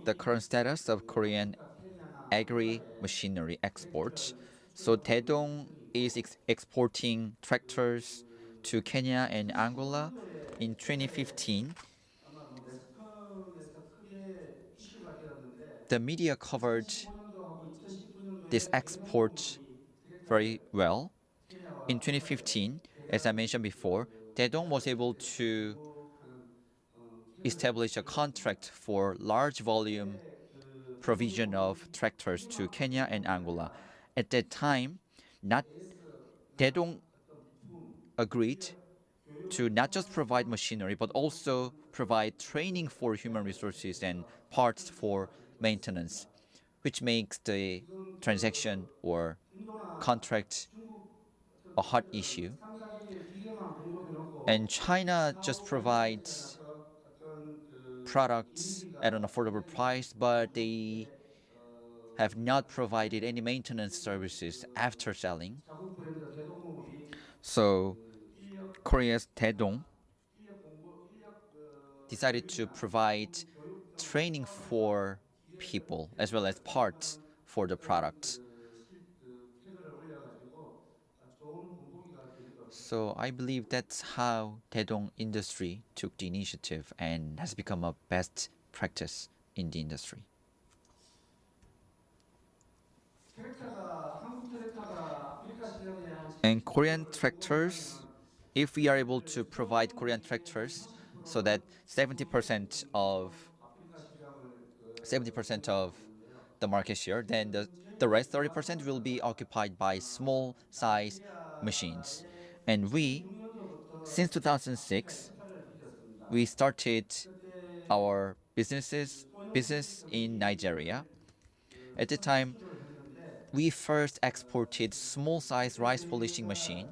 the 대동공업이 current status of Korean 아프리카 케냐나 agri 앙골라에 machinery exports. 트랙터를 So 수출하고 있는 Daedong is 상황이고 exporting tractors 그 to Kenya and Angola. In 2015년도에 옛날에 2015, 아마 매스컴에서 크게 이슈가 되었는데 the media covered 2015년도하고 this 2019년도에 export 대동공업이 very 트랙터를 well. In 케냐와 앙골라에 2015, as I 대량 mentioned before, Daedong was able to 공급하는 기간을 establish a contract 이뤘습니다. for large volume 그때 그 provision of 대동공업이 tractors to Kenya and Angola. At that time, not AS나 Daedong 어떤 부품, agreed 인력, to 교육, not just provide 통합에서 machinery but also 공급하는 provide training for human resources and parts for maintenance, which makes the 지금 transaction or 인도나 contract 중국 a 어떤 hot 기업들은 issue. 삼가격의 기계만 공급해놓고 And China just 사업 프로젝트에 provides 가서 어떤 그 products at an 인건비가 affordable 굉장히 price, but they 높게 have not provided 부과되는데 any maintenance 지금 services after selling. 자국 브랜드 대동공업이 So 그 인력 Korea's Daedong 인력 공급 인력 decided to 교육이나 provide 부품 교육 등 training 포함해서 for people as well as 기계를 parts 공급하는 for the 어떤 products. 태그를 올려가지고 좋은 본보기가 될 것 같습니다. So I believe that's how Daedong industry took the initiative and has become a best practice in the industry. 트랙터가 한국 트랙터가 아프리카 시장에 한 And Korean 70%를 tractors, 공급하면 if we are able to 저희들 provide 소형 Korean 기계의 tractors so that 30%는 중국 70% of 중동으로 아프리카 시장을 70% 공략하고 of 있는데요. the market share, then 지금 the 저희들 rest 30% will be 대한항공사가 occupied by small size machines. 나이지리아에 And we, 2006년도부터 since 아프리카에 2006, 센터를 we 빚었습니다. started 그때 our 소형 business in Nigeria. 트랙터들이 At the 첫 time, 수출을 했는데 we first exported small size rice polishing machine.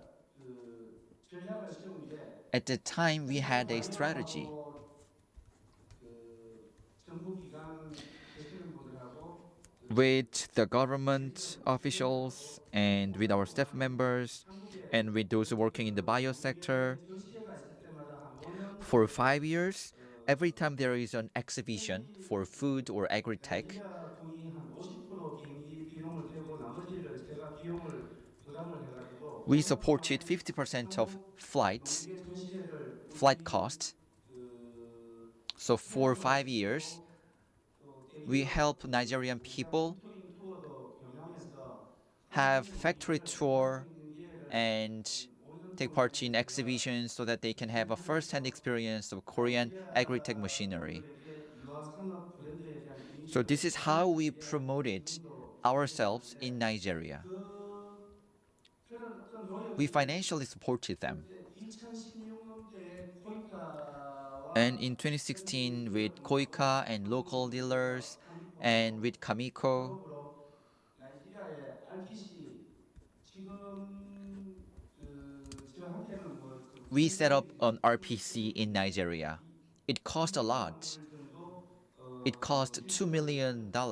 전략을 세운 게 At the time, we 센터 had a strategy. 관리하고 정부 기관 계시는 분들하고 With the government officials and with our staff members 한국에 and with those working in the bio sector, 전시회가 있을 때마다 한 5년 for 5 years, every time there is an exhibition for food or agri-tech, 배달통이 한 50% 비행기 We supported 50% of flights, 농기계 전시회를 flight cost. So for 5 years, 또 we 대기업 help Nigerian people 멘토링 투어도 경영해서 have 한국의 factory 농기계를 tour 개발할 수 있는 기회를 and take 오래전부터 part in 저희가 exhibitions so that they can have a first-hand experience of Korean agri-tech 나이지리아 machinery. 분들에게 유아 산업 브랜드에 대한 So 이미지를 this is how we 전환시키기에 promoted 지금도 ourselves 진행되고 in 있는데 Nigeria. 그런 어떤 We 노력이 financially supported them. 그때 2016년도에 코이카와 And in 2016, with Koika and local dealers and with Kamiko, 협업으로 나이지리아의 RTC 지금 저한테는 뭐그 we set up 부동산이 an RPC in Nigeria. It cost a lot. 받을 정도 It cost $2 million, 그런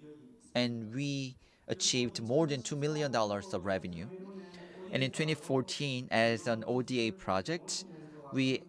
기억이 있습니다. and we 그리고 achieved more than $2 million of 2014년도 revenue. 카메룬의 And in ODA 사업으로 2014, as an ODA project, we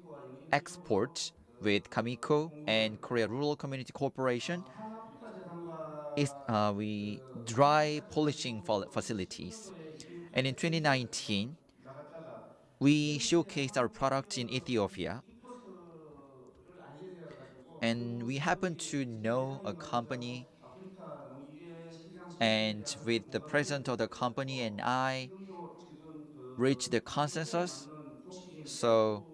export with Kamiko and Korea Rural Community Corporation 한아프리카 is 재단과 we dry 아프리카 polishing 재단으로 facilities. 청도에 2개국 And in 전시회를 2019, 나갔다가 we 현지의 showcased our product in Ethiopia. 이코스를 알게 되어가지고 And we happen to know a 회장님을 company, 먼저 아프리카 농기계 시장 진출에 and 대한 with the 공감대를 president of the company and I 지금도 reached the 이코스에 consensus. 맞는 독식인 So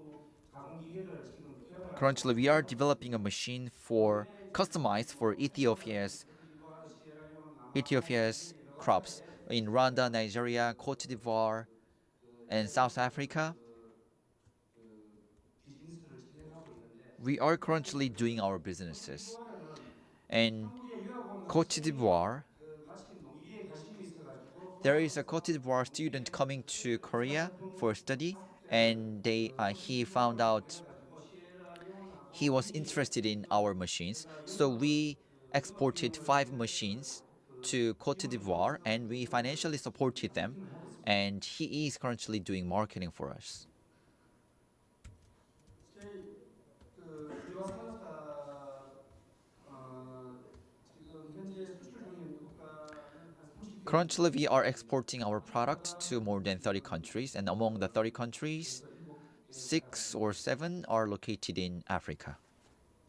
가공 기계를 지금 개발하고 currently, we are developing a machine for customized for Ethiopia's crops in Rwanda, Nigeria, Cote d'Ivoire, and South Africa. 비즈니스를 진행하고 있는데 We are currently doing our businesses. And 한국에 유학 온 Cote d'Ivoire, 마침 농기계에 관심이 있어가지고 there is a Cote d'Ivoire student coming to Korea for study, and he found out he was interested in our machines. So we exported 5 machines to Cote d'Ivoire, and we financially supported them. And he is currently doing marketing for us. 저희 유아 산업사 지금 현재 수출 중인 국가는 한 30개 Currently, we are exporting our product to more than 30 countries, and among the 30 countries, 6 or 7 are located in Africa.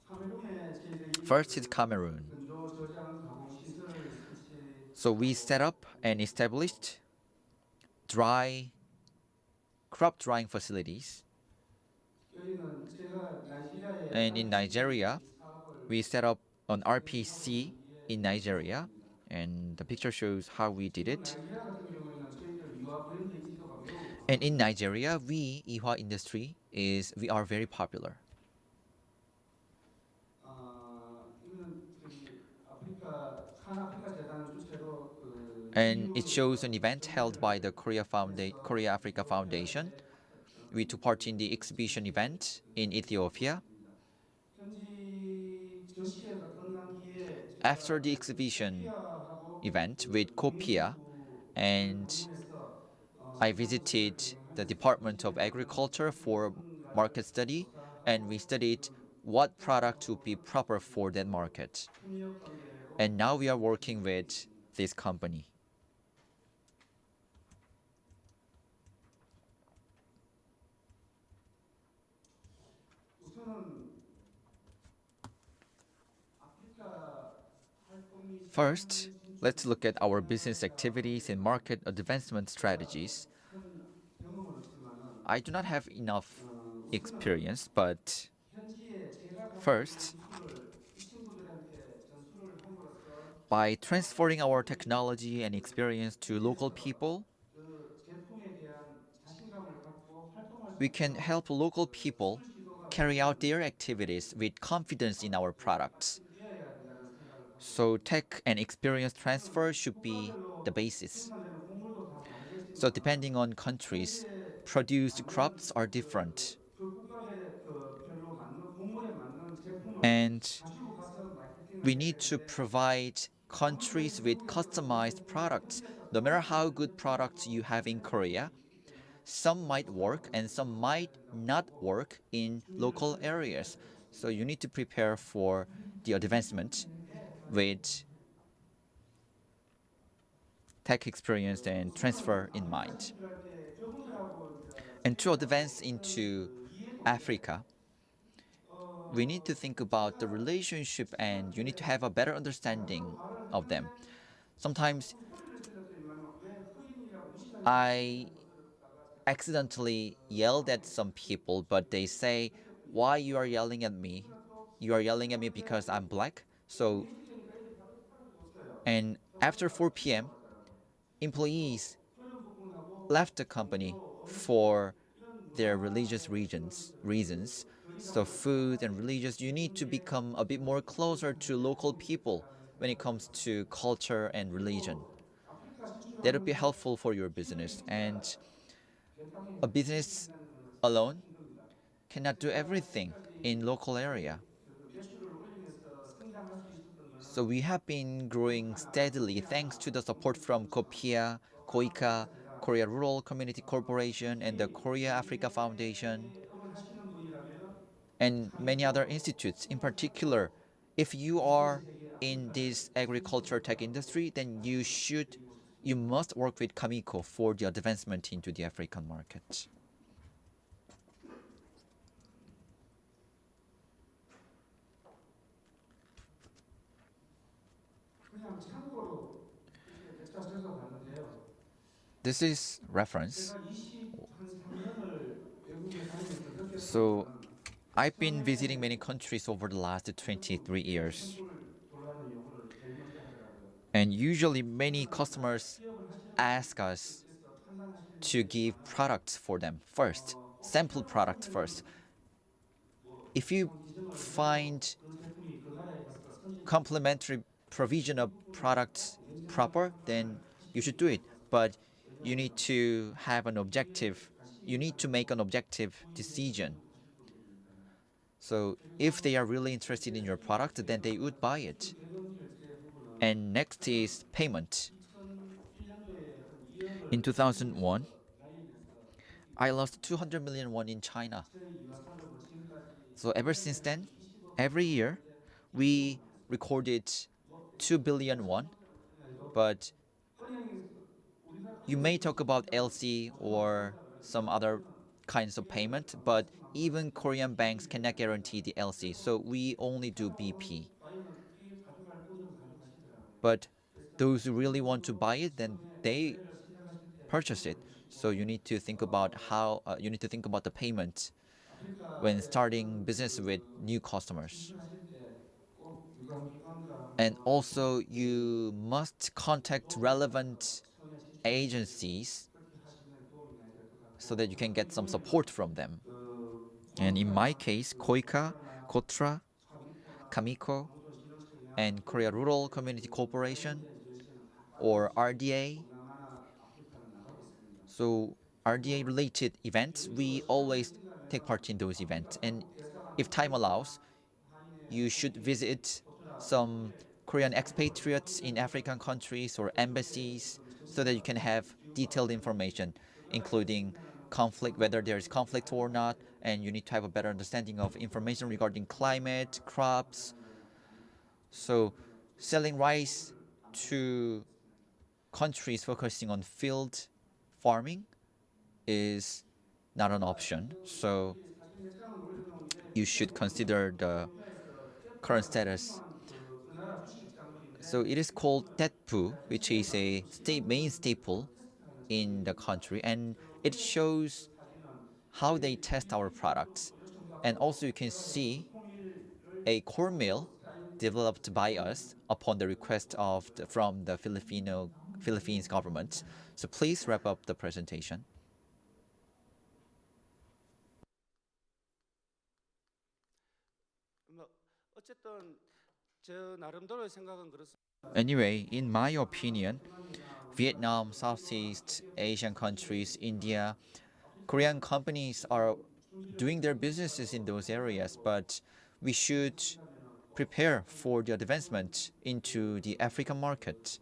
카메룬에 저희들이 First is Cameroon. 건조 저장 가공 시설을 설치 So we set up and established crop drying facilities. 여기는 제가 나이지리아에 And in Nigeria, 사업을 we set up an RPC in Nigeria, and the picture shows how we did it. 나이지리아 같은 경우에는 저희들 유아 브랜드 인지도가 매우 And in Nigeria, we Ihwa industry we are very popular. 이거는 저기 한아프리카 재단 주최로 And it shows an event held by the Korea Africa Foundation. We took part in the exhibition event in Ethiopia. 현지 전시회가 끝난 뒤에 After the exhibition event with Kopia, and I visited the Department of Agriculture for market study, and we studied what product would be proper for that market. And now we are working with this company. First, let's look at our business activities and market advancement strategies. I do not have enough experience, but first, by transferring our technology and experience to local people, we can help local people carry out their activities with confidence in our products. So tech and experience transfer should be the basis. So depending on countries, produced crops are different. And we need to provide countries with customized products. No matter how good products you have in Korea, some might work and some might not work in local areas. So you need to prepare for the advancement with tech experience and transfer in mind. And to advance into Africa, we need to think about the relationship and you need to have a better understanding of them. Sometimes 소리를 질렀더니만 왜 흑인이라고 무시하냐고 I accidentally yelled at some people, but they say, "Why you are yelling at me? You are yelling at me because I'm black?" So, 회식되니까 애들이 다 사라지고 웃어요. and after 4 p.m., 왔더라고요. employees 그런 부분하고 left the company for 이런 their religious reasons. So food and religious, you need to become a bit more closer to local people when it comes to culture and religion. 아프리카 That would be 진출하면 helpful for your business. And a 벤타킹 business 한다는 거는 정말 alone 힘듭니다. cannot do everything in local area. 매출을 올리면서 성장할 수 있었던 거는 So we have been growing steadily thanks to the support from COPIA, KOICA, Korea Rural Community Corporation, and the Korea Africa Foundation, 업을 하시는 분이라면 and many other institutes. In particular, if you are in this agriculture tech industry, then you must work with Kamiko for the advancement into the African market. 그냥 참고로 이렇게 텍사스에서 봤는데요. This is reference. 제가 23년을 외국에 다니면서 느꼈던 So 거는 I've been visiting many countries over the last 23 years. 을 돌아가는 용어를 제일 먼저 하더라고요. And usually many customers 기업을 하시는 ask us 분께서 판단하실 to give products for them first, sample products first. If you find 그 제품이 그 나라에 가서 선진 complementary provision of products proper, then you should do it. But you need to have an objective, you need to make an objective decision. So if they are really interested in your product, then they would buy it. 대금 결제 부분은 And next is payment. 2001년도에 한 2억을 In 2001, 날리면서 I lost 200 million won in China. 저희 유아산업은 지금까지 So ever since then, every year, we recorded 2 billion won. But 은행에서 우리나라 you may talk about LC or some other kinds of payment, but even Korean banks cannot guarantee the LC. So we only do BP. 바이는 이게 가져갈 돈은 가져가시더라고요. But those who really want to buy it, then they 거래를 시작하실 때 purchase it. So you need to think about the payment 아프리카 when starting business with new customers. 하실 때 꼭 유관기관과 And also you must contact relevant agencies 그렇게 하시면 도움이 많이 될 것 같고 so that you can get some support from them. 그 And in my case, KOICA, KOTRA, Kamiko, 농촌진흥청이나 and Korea Rural Community Corporation, or RDA. 동남아나 아프리카는 나가고 있습니다. So RDA related events, we always take part in those events. And if time allows, you should visit some Korean expatriates in African countries or embassies so that you can have detailed information, including conflict, whether there is conflict or not, and you need to have a better understanding of information regarding climate, crops. So selling rice to countries focusing on field farming is not an option. So you should consider the current status. So it is called tetpu, which is a main staple in the country, and it shows how they test our products. And also you can see a cornmeal developed by us upon the request from the Philippines government. So please wrap up the presentation. 어쨌든 저 나름대로의 생각은 그렇습니다. Anyway, in my opinion, Vietnam, Southeast Asian countries, India, Korean companies are doing their businesses in those areas, but we should prepare for the advancement into the African market.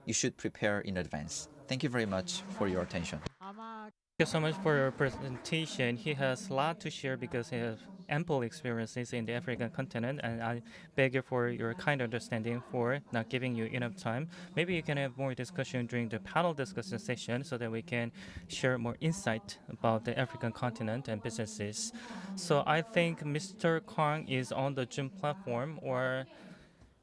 You should prepare in advance. Thank you very much for your attention. Thank you so much for your presentation. He has a lot to share because he has ample experiences in the African continent, and I beg you for your kind understanding for not giving you enough time. Maybe you can have more discussion during the panel discussion session so that we can share more insight about the African continent and businesses. So I think Mr. Kong is on the Zoom platform or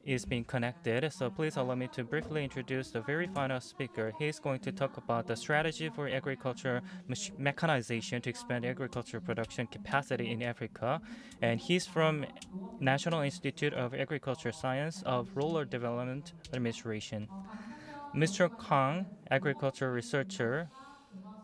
is being connected. So please allow me to briefly introduce the very final speaker. He is going to talk about the strategy for agriculture mechanization to expand agriculture production capacity in Africa. And he's from National Institute of Agriculture Science of Rural Development Administration. Mr. Kang, agriculture researcher,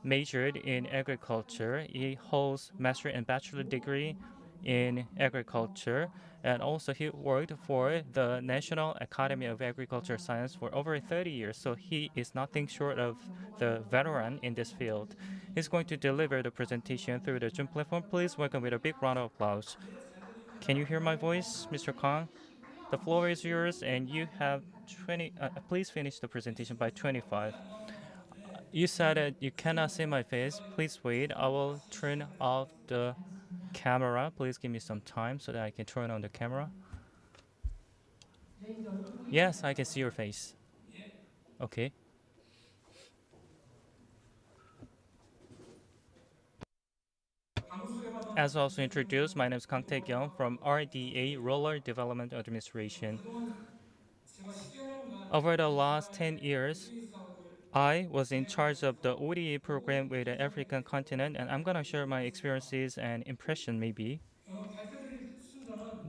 majored in agriculture. He holds master and bachelor degree in agriculture, and also he worked for the National Academy of Agriculture Science for over 30 years, so he is nothing short of the veteran in this field. He's going to deliver the presentation through the Zoom platform. Please welcome with a big round of applause. Can you hear my voice, Mr. Kang? The floor is yours, and you have 20. Please finish the presentation by 25. You said that you cannot see my face. Please wait. I will turn off the camera. Please give me some time so that I can turn on the camera. Yes, I can see your face. Okay. As also introduced, my name is Kang Tae-kyung from RDA, Rural Development Administration. Over the last 10 years, I was in charge of the ODA program with the African continent, and I'm going to share my experiences and impression maybe.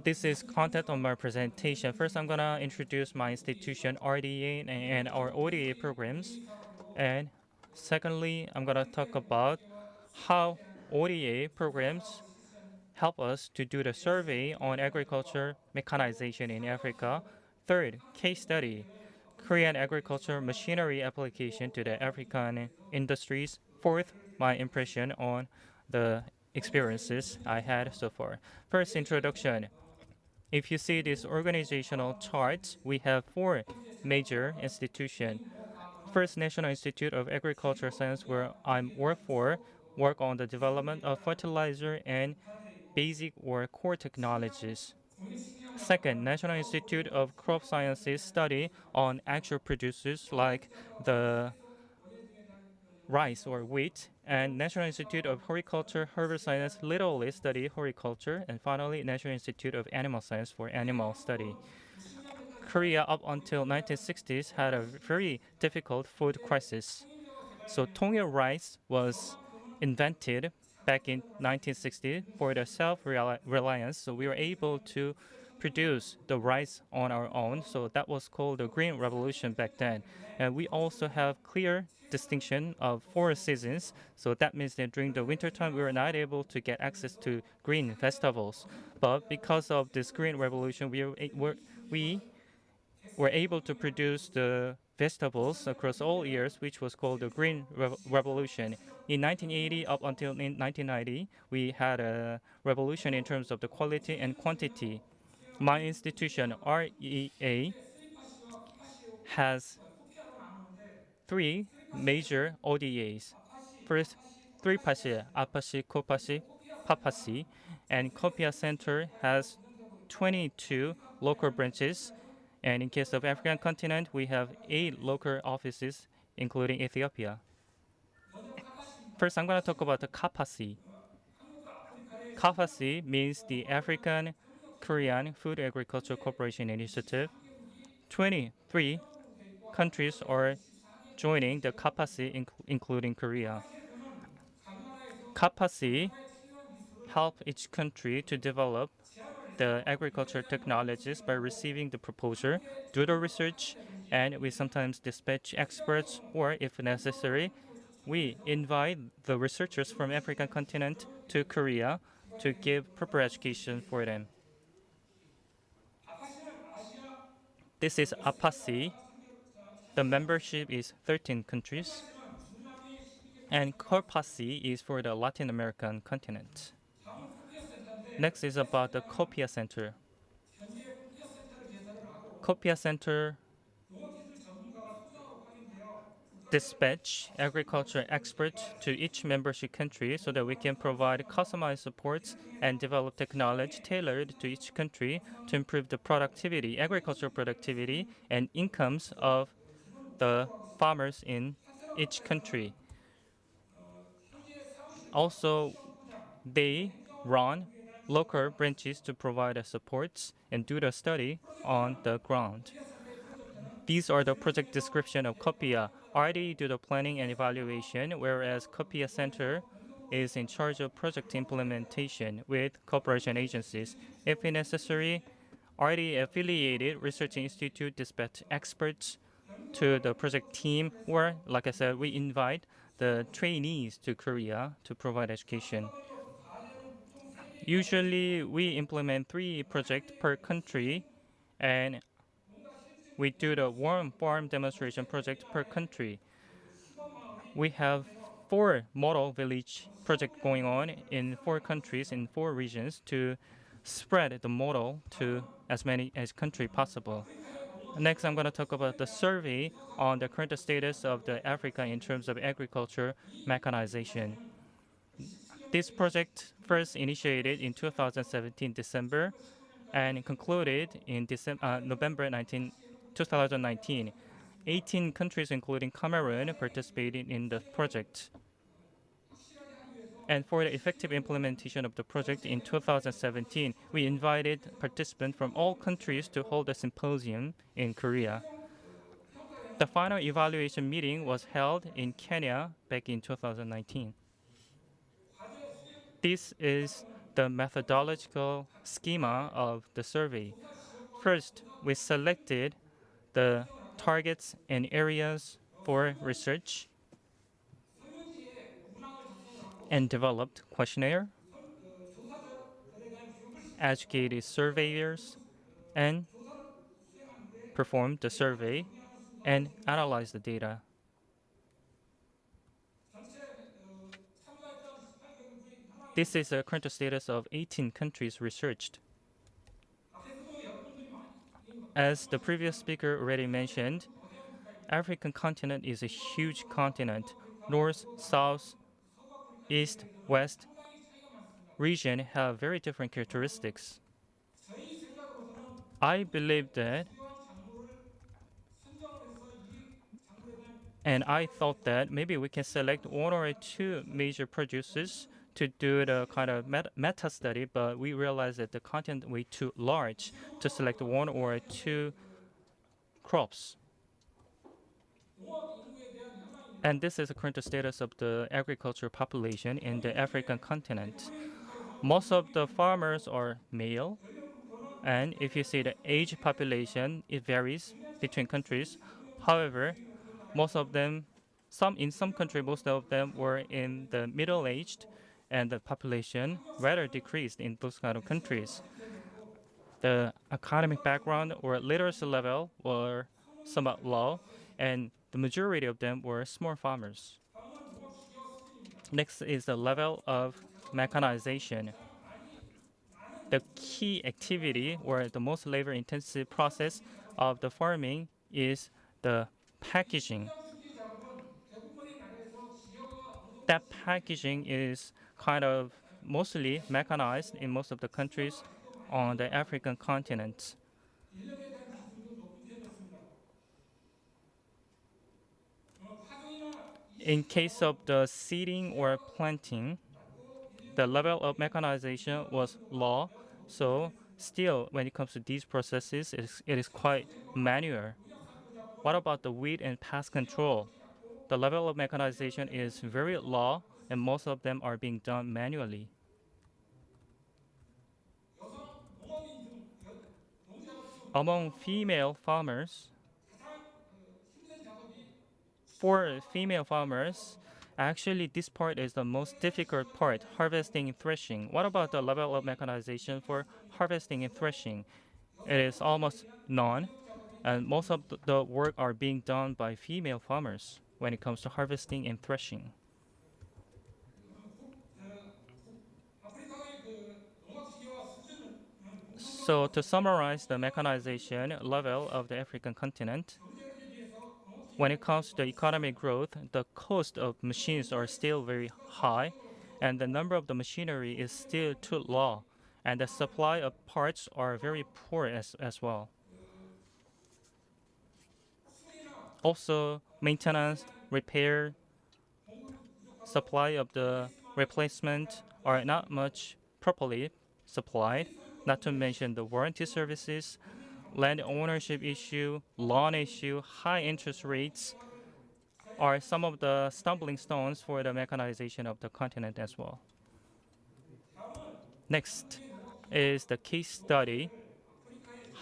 This is content on my presentation. First, I'm going to introduce my institution, RDA, and our ODA programs. And secondly, I'm going to talk about how ODA programs help us to do the survey on agriculture mechanization in Africa. Third, case study, Korean agriculture machinery application to the African industries. Fourth, my impression on the experiences I had so far. First, introduction. If you see this organizational chart, we have four major institutions. First, National Institute of Agriculture Science, where I'm work on the development of fertilizer and basic or core technologies. Second, National Institute of Crop Sciences study on actual producers like the rice or wheat, and National Institute of Horticulture, Herbal Science literally study horticulture, and finally National Institute of Animal Science for animal study. Korea up until 1960s had a very difficult food crisis. So Tongil rice was invented back in 1960 for the self-reliance. So we were able to produce the rice on our own. So that was called the Green Revolution back then. And we also have clear distinction of four seasons. So that means that during the wintertime, we were not able to get access to green vegetables. But because of this Green Revolution, we were able to produce the vegetables across all years, which was called the Green Revolution. In 1980 up until 1990, we had a revolution in terms of the quality and quantity. My institution, REA, has three major ODAs. First, three Pashi, Apashi, Kopashi, Papashi, and Kopia Center has 22 local branches. And in case of African continent, we have 8 local offices, including Ethiopia. First, I'm going to talk about the Kapasi. Kapasi means the African Korean Food Agriculture Corporation Initiative. 23 countries are joining the Kapasi, including Korea. Kapasi help each country to develop the agriculture technologies by receiving the proposal, do the research, and we sometimes dispatch experts, or if necessary, we invite the researchers from African continent to Korea to give proper education for them. This is APASI. The membership is 13 countries. And CORPASI is for the Latin American continent. Next is about the COPIA Center. COPIA Center dispatch agriculture experts to each membership country so that we can provide customized supports and develop technology tailored to each country to improve the productivity, agricultural productivity, and incomes of the farmers in each country. Also, they run local branches to provide supports and do the study on the ground. These are the project description of COPIA. RD do the planning and evaluation, whereas COPIA Center is in charge of project implementation with cooperation agencies. If necessary, RD affiliated research institute dispatch experts to the project team, or like I said, we invite the trainees to Korea to provide education. Usually, we implement 3 projects per country, and we do the warm farm demonstration project per country. We have 4 model village project going on in 4 countries in 4 regions to spread the model to as many as country possible. Next, I'm going to talk about the survey on the current status of the Africa in terms of agriculture mechanization. This project first initiated in 2017 December and concluded in November 2019. 18 countries, including Cameroon, participated in the project. And for the effective implementation of the project in 2017, we invited participants from all countries to hold a symposium in Korea. The final evaluation meeting was held in Kenya back in 2019. This is the methodological schema of the survey. First, we selected the targets and areas for research and developed questionnaire, educated surveyors, and performed the survey and analyzed the data. This is the current status of 18 countries researched. As the previous speaker already mentioned, African continent is a huge continent. North, south, east, west region have very different characteristics. I believe that, and I thought that maybe we can select 1 or 2 major producers to do the kind of meta study, but we realized that the continent way too large to select 1 or 2 crops. And this is the current status of the agriculture population in the African continent. Most of the farmers are male, and if you see the age population, it varies between countries. However, most of them, in some countries, most of them were in the middle-aged, and the population rather decreased in those kind of countries. The academic background or literacy level were somewhat low, and the majority of them were small farmers. Next is the level of mechanization. The key activity or the most labor-intensive process of the farming is the packaging. That packaging is kind of mostly mechanized in most of the countries on the African continent. In case of the seeding or planting, the level of mechanization was low, so still when it comes to these processes, it is quite manual. What about the weed and pest control? The level of mechanization is very low, and most of them are being done manually. Among female farmers, for female farmers, actually this part is the most difficult part, harvesting and threshing. What about the level of mechanization for harvesting and threshing? It is almost none, and most of the work are being done by female farmers when it comes to harvesting and threshing. So to summarize the mechanization level of the African continent, when it comes to economic growth, the cost of machines are still very high, and the number of the machinery is still too low, and the supply of parts are very poor as well. Also, maintenance, repair, supply of the replacement are not much properly supplied, not to mention the warranty services, land ownership issue, loan issue, high interest rates are some of the stumbling stones for the mechanization of the continent as well. Next is the case study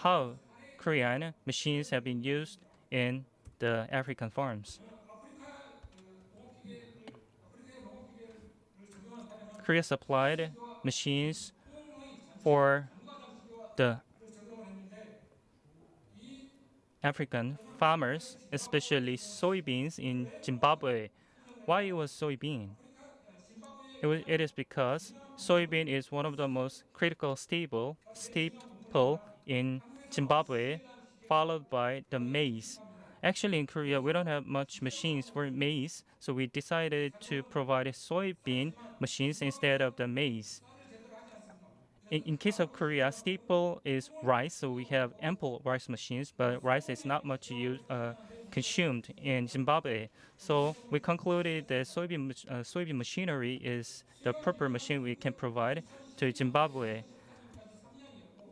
how Korean machines have been used in the African farms. Korea supplied machines for the African farmers, especially soybeans in Zimbabwe. Why it was soybean? It is because soybean is one of the most critical staple in Zimbabwe, followed by the maize. Actually, in Korea, we don't have much machines for maize, so we decided to provide soybean machines instead of the maize. In case of Korea, staple is rice, so we have ample rice machines, but rice is not much consumed in Zimbabwe. So we concluded that soybean machinery is the proper machine we can provide to Zimbabwe.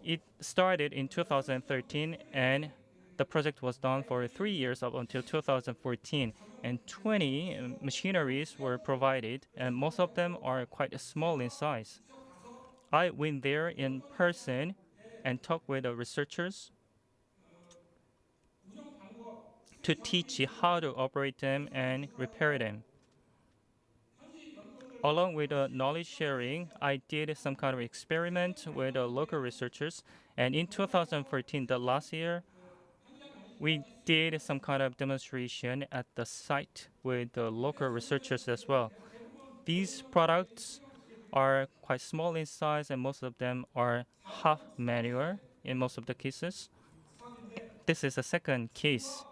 It started in 2013, and the project was done for 3 years up until 2014, and 20 machineries were provided, and most of them are quite small in size. I went there in person and talked with the researchers to teach how to operate them and repair them. Along with the knowledge sharing, I did some kind of experiment with the local researchers. And in 2014, the last year, we did some kind of demonstration at the site with the local researchers as well. These products are quite small in size, and most of them are half manual in most of the cases. This is the second case,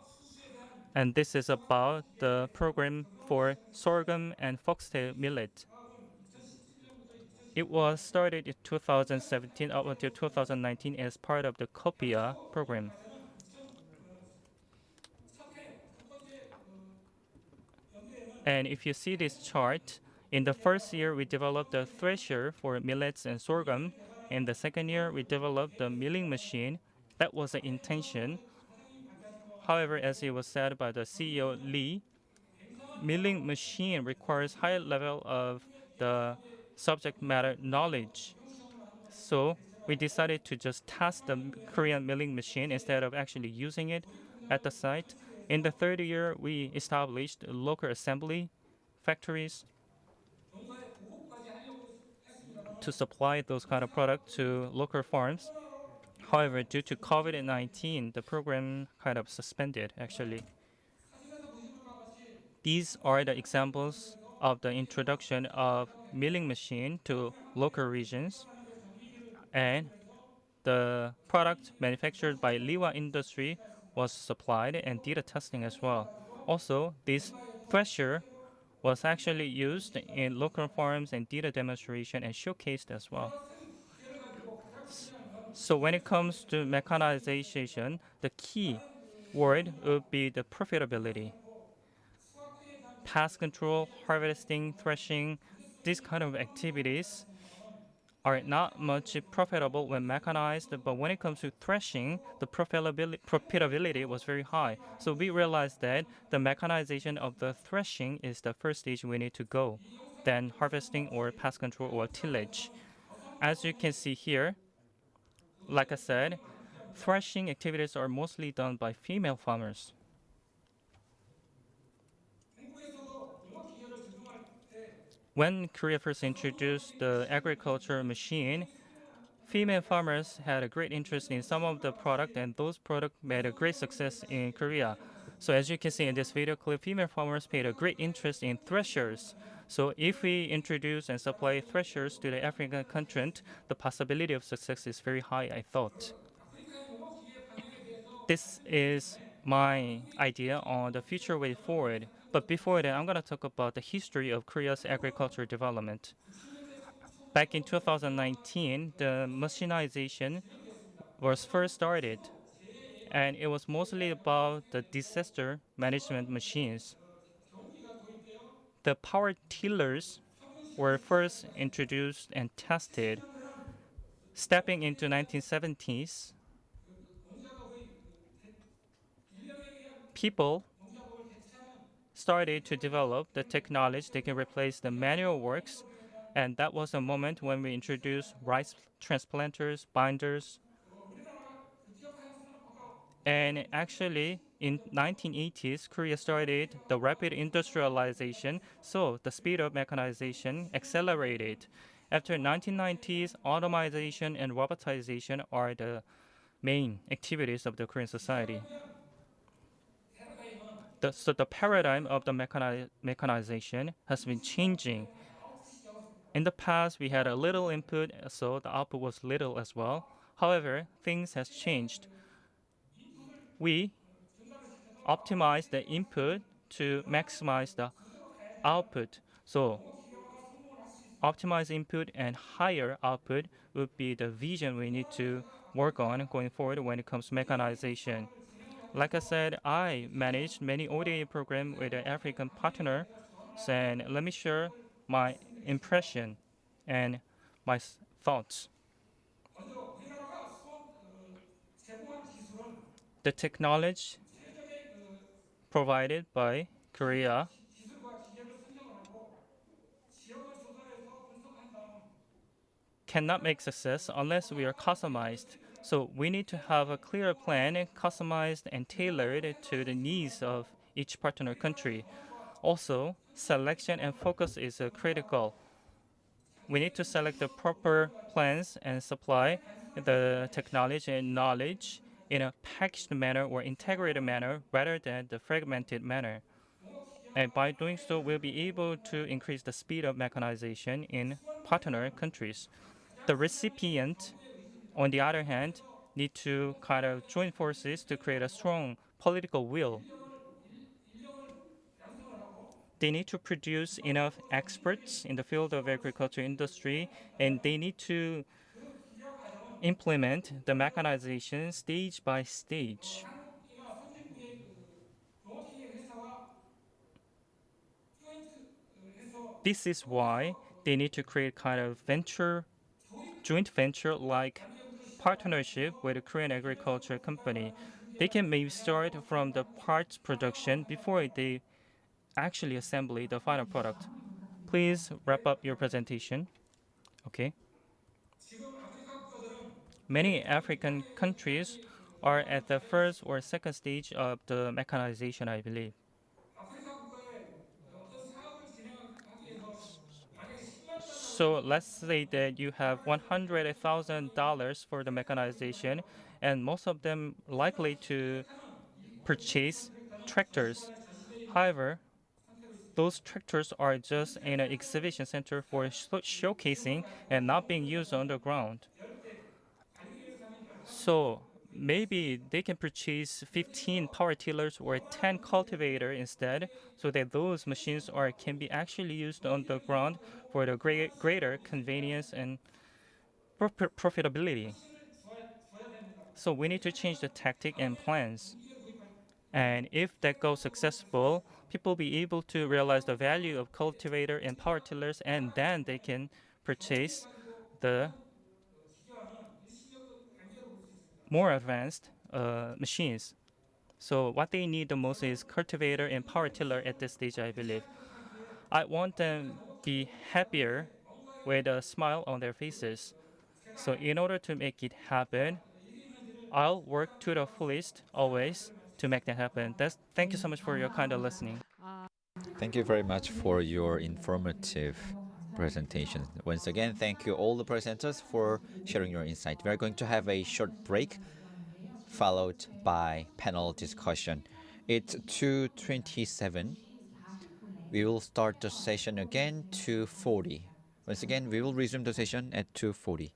and this is about the program for sorghum and foxtail millet. It was started in 2017 up until 2019 as part of the COPIA program. And if you see this chart, in the first year, we developed a thresher for millets and sorghum. In the second year, we developed the milling machine. That was the intention. However, as it was said by the CEO Lee, milling machine requires high level of the subject matter knowledge. So we decided to just test the Korean milling machine instead of actually using it at the site. In the third year, we established local assembly factories to supply those kind of products to local farms. However, due to COVID-19, the program kind of suspended actually. These are the examples of the introduction of milling machine to local regions, and the product manufactured by Liwa Industry was supplied and did a testing as well. Also, this thresher was actually used in local farms and did a demonstration and showcased as well. So when it comes to mechanization, the key word would be the profitability. Pest control, harvesting, threshing, these kind of activities are not much profitable when mechanized, but when it comes to threshing, the profitability was very high. So we realized that the mechanization of the threshing is the first stage we need to go, then harvesting or pest control or tillage. As you can see here, like I said, threshing activities are mostly done by female farmers. When Korea first introduced the agriculture machine, female farmers had a great interest in some of the product, and those products made a great success in Korea. So as you can see in this video clip, female farmers paid a great interest in threshers. So if we introduce and supply threshers to the African continent, the possibility of success is very high, I thought. This is my idea on the future way forward. But before that, I'm going to talk about the history of Korea's agriculture development. Back in 2019, the machinization was first started, and it was mostly about the disaster management machines. The power tillers were first introduced and tested. Stepping into 1970s, people started to develop the technology that can replace the manual works, and that was a moment when we introduced rice transplanters, binders, and actually in 1980s, Korea started the rapid industrialization, so the speed of mechanization accelerated. After 1990s, automation and robotization are the main activities of the Korean society. So the paradigm of the mechanization has been changing. In the past, we had a little input, so the output was little as well. However, things has changed. We optimize the input to maximize the output. So optimize input and higher output would be the vision we need to work on going forward when it comes to mechanization. Like I said, I managed many ODA programs with an African partner, and let me share my impression and my thoughts. The technology provided by Korea cannot make success unless we are customized. So we need to have a clear plan, customized and tailored to the needs of each partner country. Also, selection and focus is critical. We need to select the proper plans and supply the technology and knowledge in a packaged manner or integrated manner rather than the fragmented manner. And by doing so, we'll be able to increase the speed of mechanization in partner countries. The recipient, on the other hand, need to kind of join forces to create a strong political will. They need to produce enough experts in the field of agriculture industry, and they need to implement the mechanization stage by stage. This is why they need to create kind of joint venture like partnership with a Korean agriculture company. They can maybe start from the parts production before they actually assemble the final product. Please wrap up your presentation. Okay. Many African countries are at the first or second stage of the mechanization, I believe. So let's say that you have $100,000 for the mechanization, and most of them likely to purchase tractors. However, those tractors are just in an exhibition center for showcasing and not being used on the ground. So maybe they can purchase 15 power tillers or 10 cultivator instead, so that those machines can be actually used on the ground for the greater convenience and profitability. So we need to change the tactic and plans. And if that goes successful, people will be able to realize the value of cultivator and power tillers, and then they can purchase the more advanced machines. So what they need the most is cultivator and power tiller at this stage, I believe. I want them be happier with a smile on their faces. So in order to make it happen, I'll work to the fullest always to make that happen. Thank you so much for your kind of listening. Thank you very much for your informative presentation. Once again, thank you all the presenters for sharing your insight. We are going to have a short break followed by panel discussion. It's 2:27. We will start the session again 2:40. Once again, we will resume the session at 2:40.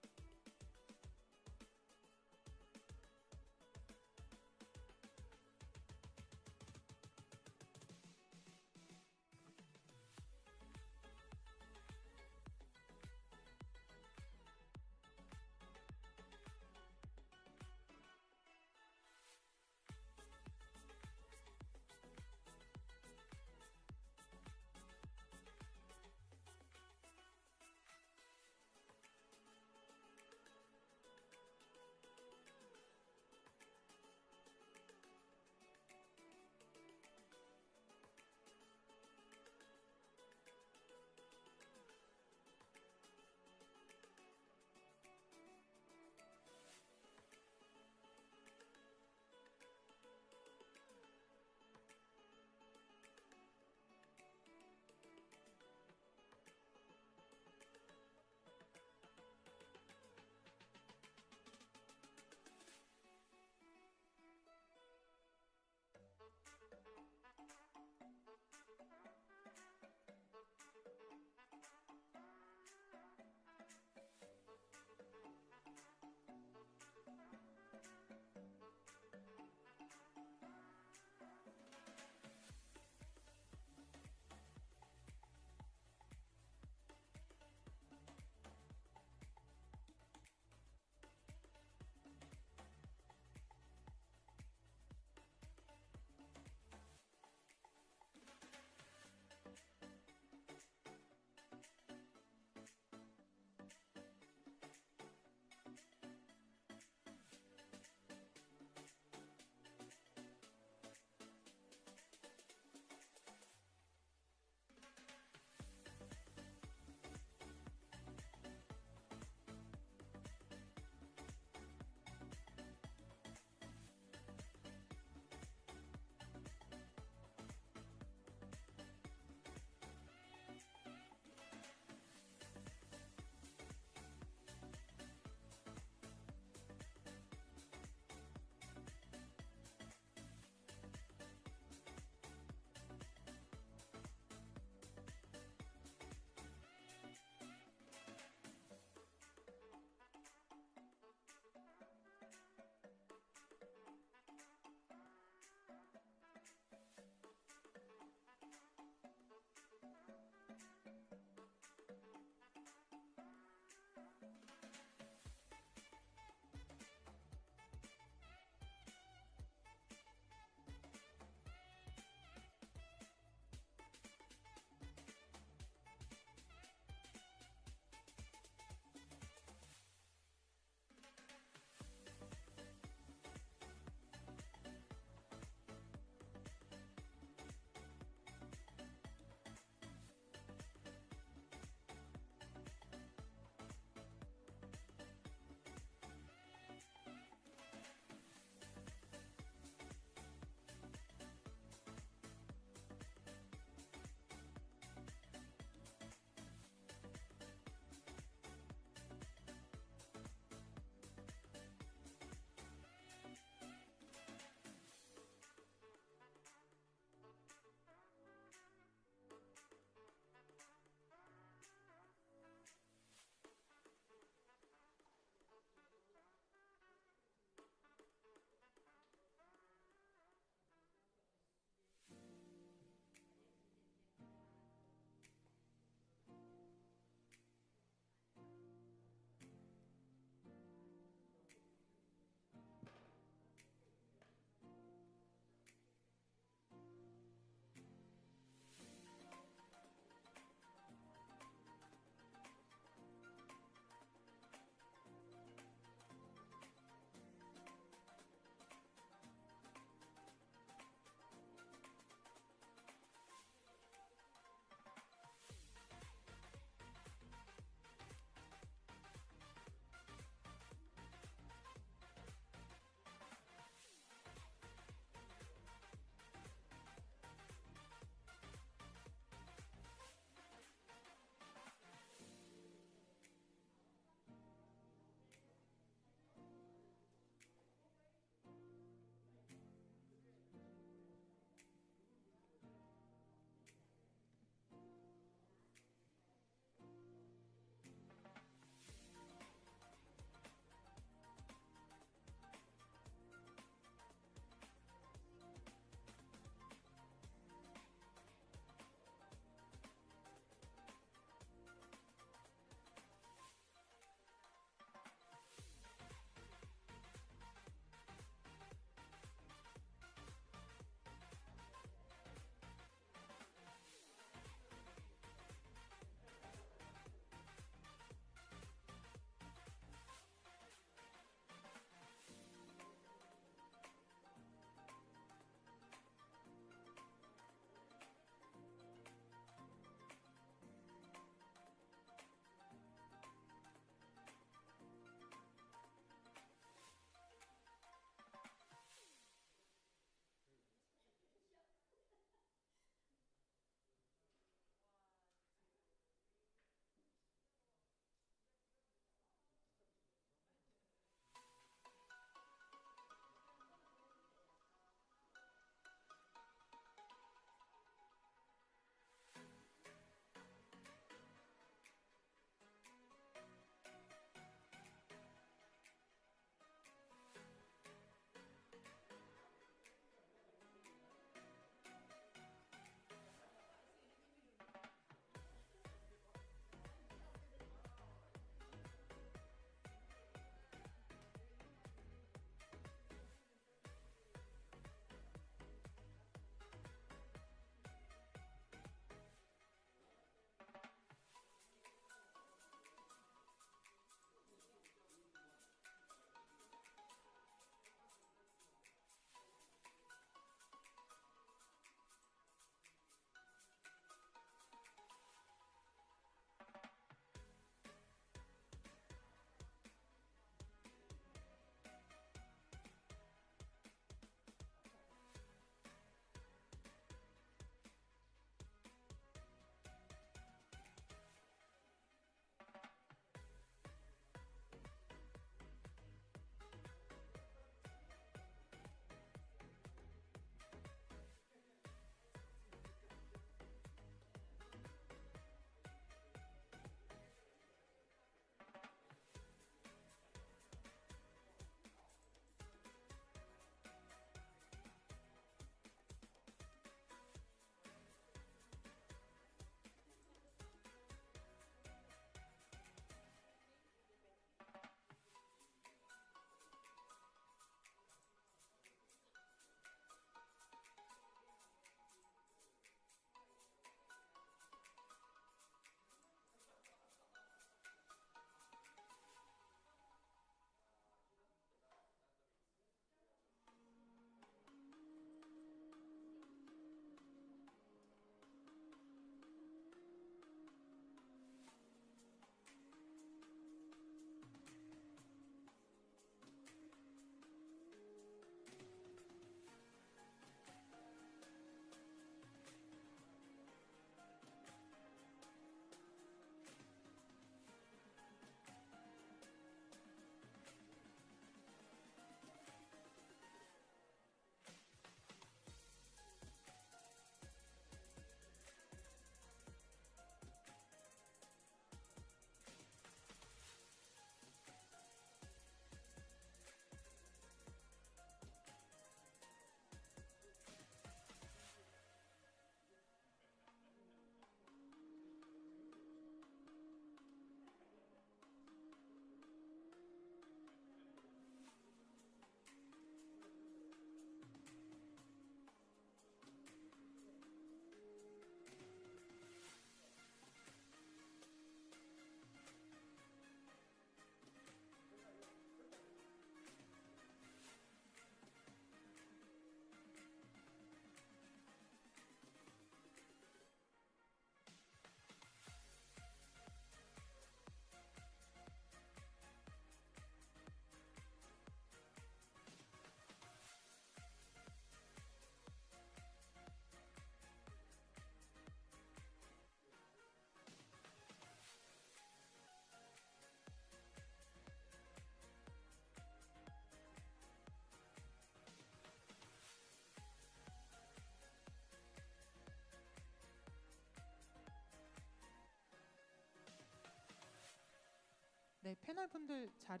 네, 패널분들 자리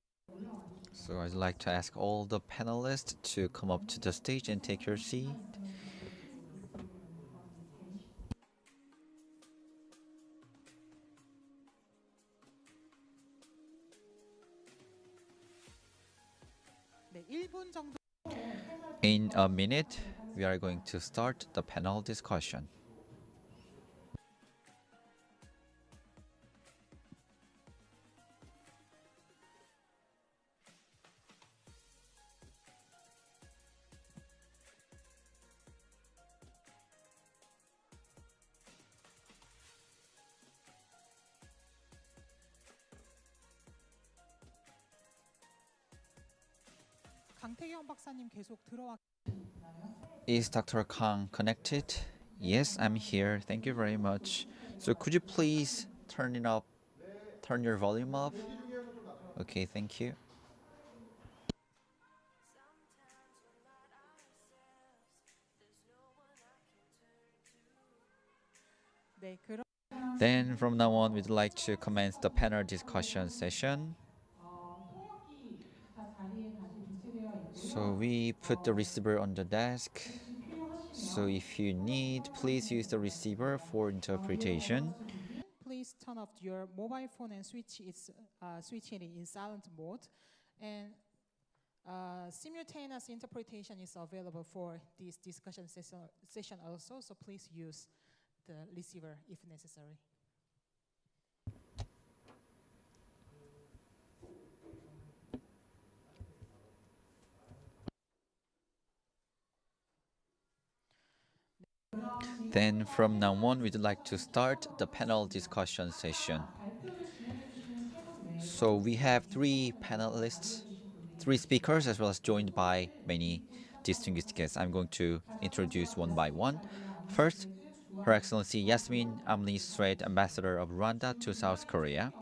So I'd like to ask all the panelists to come up to the stage and take your seat. 네, 1분 정도 In a minute, we are going to start the panel discussion. 강태경 박사님 계속 들어와 Is Dr. Kang connected? Yes, I'm here. Thank you very much. So could you please turn it up, turn your volume up? Okay, thank you. 네, 그럼 Then from now on, we'd like to commence the panel discussion session. 통역기 다 자리에 다시 배치되어 있고요. So we put the receiver on the desk. So if you need, please use the receiver for interpretation. Please turn off your mobile phone and switch it in silent mode. And simultaneous interpretation is available for this discussion session also. So please use the receiver if necessary. Then from now on, we'd like to start the panel discussion session. So we have three panelists, three speakers, as well as joined by many distinguished guests. I'm going to introduce one by one. First, Her Excellency Yasmin Amli Strait, Ambassador of Rwanda to South Korea.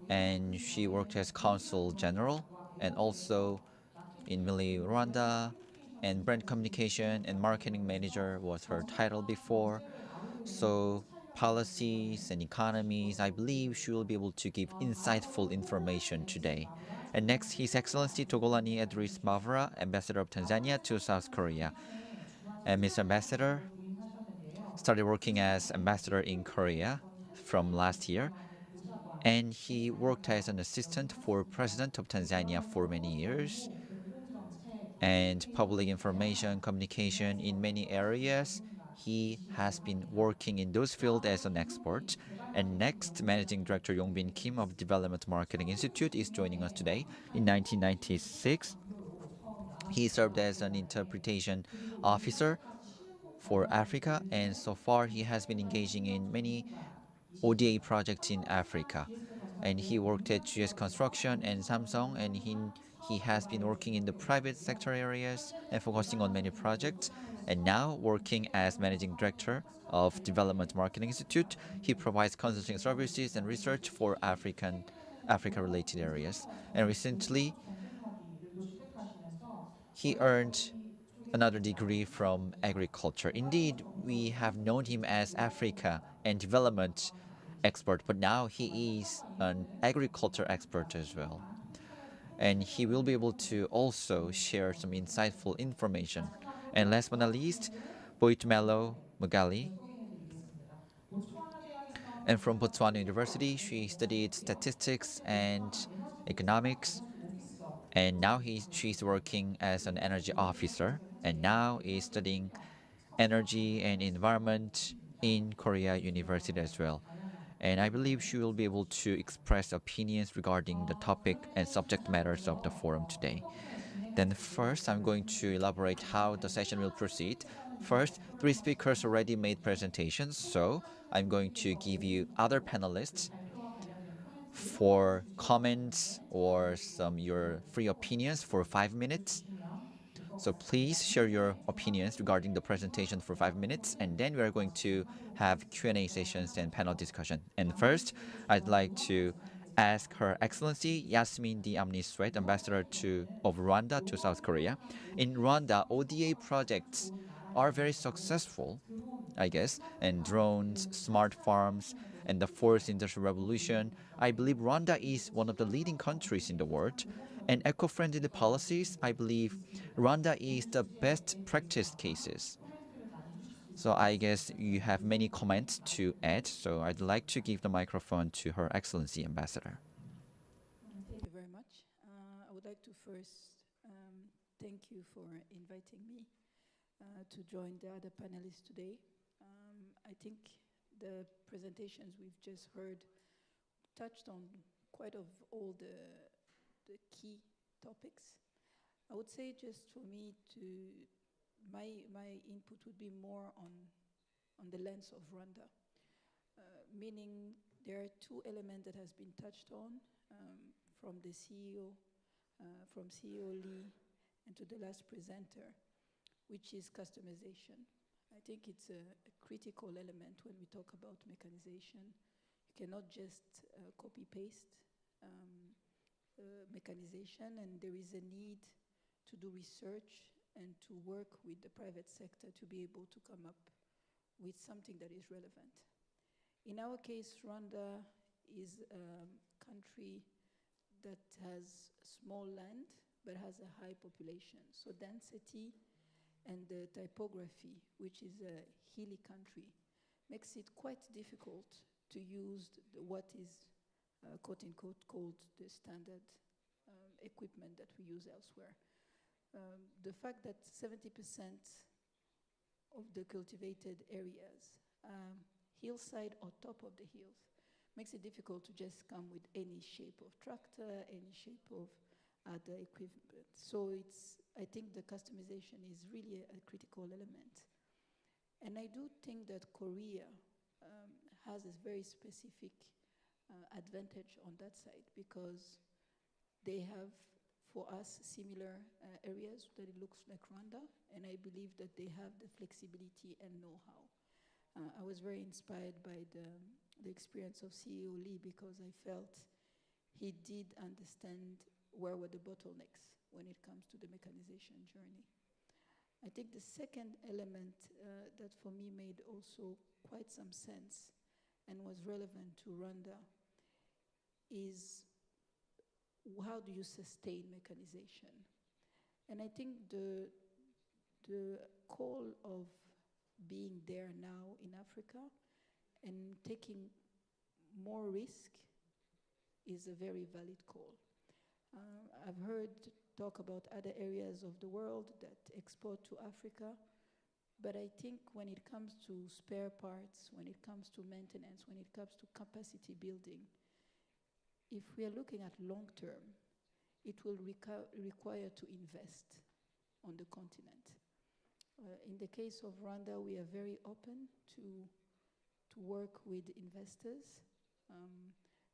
And she worked as Consul General and also in Mili, Rwanda, and brand communication and marketing manager was her title before. So policies and economies, I believe she will be able to give insightful information today. And next, His Excellency Togolani Edris Mavra, Ambassador of Tanzania to South Korea. And Mr. Ambassador started working as ambassador in Korea from last year. And he worked as an assistant for President of Tanzania for many years. And public information, communication in many areas. He has been working in those fields as an expert. And next, Managing Director Yongbin Kim of Development Marketing Institute is joining us today. In 1996, he served as an interpretation officer for Africa, and so far he has been engaging in many ODA projects in Africa. And he worked at GS Construction and Samsung, and he has been working in the private sector areas and focusing on many projects. And now working as managing director of Development Marketing Institute, he provides consulting services and research for Africa-related areas. And recently, he earned another degree from agriculture. Indeed, we have known him as Africa and development expert, but now he is an agriculture expert as well. And he will be able to also share some insightful information. And last but not least, Boitumelo Mugali. And from Botswana University, she studied statistics and economics. And now she's working as an energy officer. And now is studying energy and environment in Korea University as well. And I believe she will be able to express opinions regarding the topic and subject matters of the forum today. Then first, I'm going to elaborate how the session will proceed. First, three speakers already made presentations, so I'm going to give you other panelists for comments or your free opinions for 5 minutes. So please share your opinions regarding the presentation for 5 minutes, and then we are going to have Q&A sessions and panel discussion. And first, I'd like to ask Her Excellency Yasmin D. Amni Strait, Ambassador of Rwanda to South Korea. In Rwanda, ODA projects are very successful, I guess, and drones, smart farms, and the fourth industrial revolution. I believe Rwanda is one of the leading countries in the world. And eco-friendly policies, I believe Rwanda is the best practice cases. So I guess you have many comments to add, so I'd like to give the microphone to Her Excellency Ambassador. Thank you very much. I would like to first thank you for inviting me to join the other panelists today. I think the presentations we've just heard touched on quite of all the key topics. I would say just for me my input would be more on the lens of Rwanda, meaning there are two elements that has been touched on from the CEO, from CEO Lee, and to the last presenter, which is customization. I think it's a critical element when we talk about mechanization. You cannot just copy-paste mechanization, and there is a need to do research and to work with the private sector to be able to come up with something that is relevant. In our case, Rwanda is a country that has small land but has a high population. So density and the typography, which is a hilly country, makes it quite difficult to use what is quote unquote called the standard equipment that we use elsewhere. The fact that 70% of the cultivated areas hillside or top of the hills makes it difficult to just come with any shape of tractor, any shape of other equipment. So I think the customization is really a critical element. And I do think that Korea has a very specific advantage on that side because they have, for us, similar areas that it looks like Rwanda, and I believe that they have the flexibility and know-how. I was very inspired by the experience of CEO Lee because I felt he did understand where were the bottlenecks when it comes to the mechanization journey. I think the second element that for me made also quite some sense and was relevant to Rwanda is how do you sustain mechanization? And I think the call of being there now in Africa and taking more risk is a very valid call. I've heard talk about other areas of the world that export to Africa, but I think when it comes to spare parts, when it comes to maintenance, when it comes to capacity building, if we are looking at long term, it will require to invest on the continent. In the case of Rwanda, we are very open to work with investors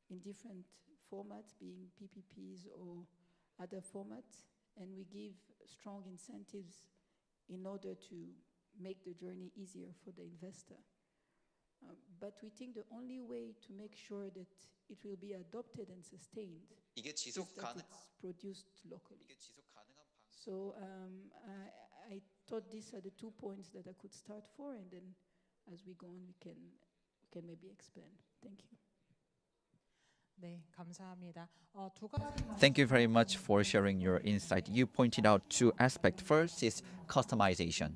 in different formats, being PPPs or other formats, and we give strong incentives in order to make the journey easier for the investor. But we think the only way to make sure that it will be adopted and sustained is that it's produced locally. So I thought these are the 2 points that I could start for, and then as we go on, we can maybe expand. Thank you. 네, 감사합니다. Thank you very much for sharing your insight. You pointed out two aspects. First is customization,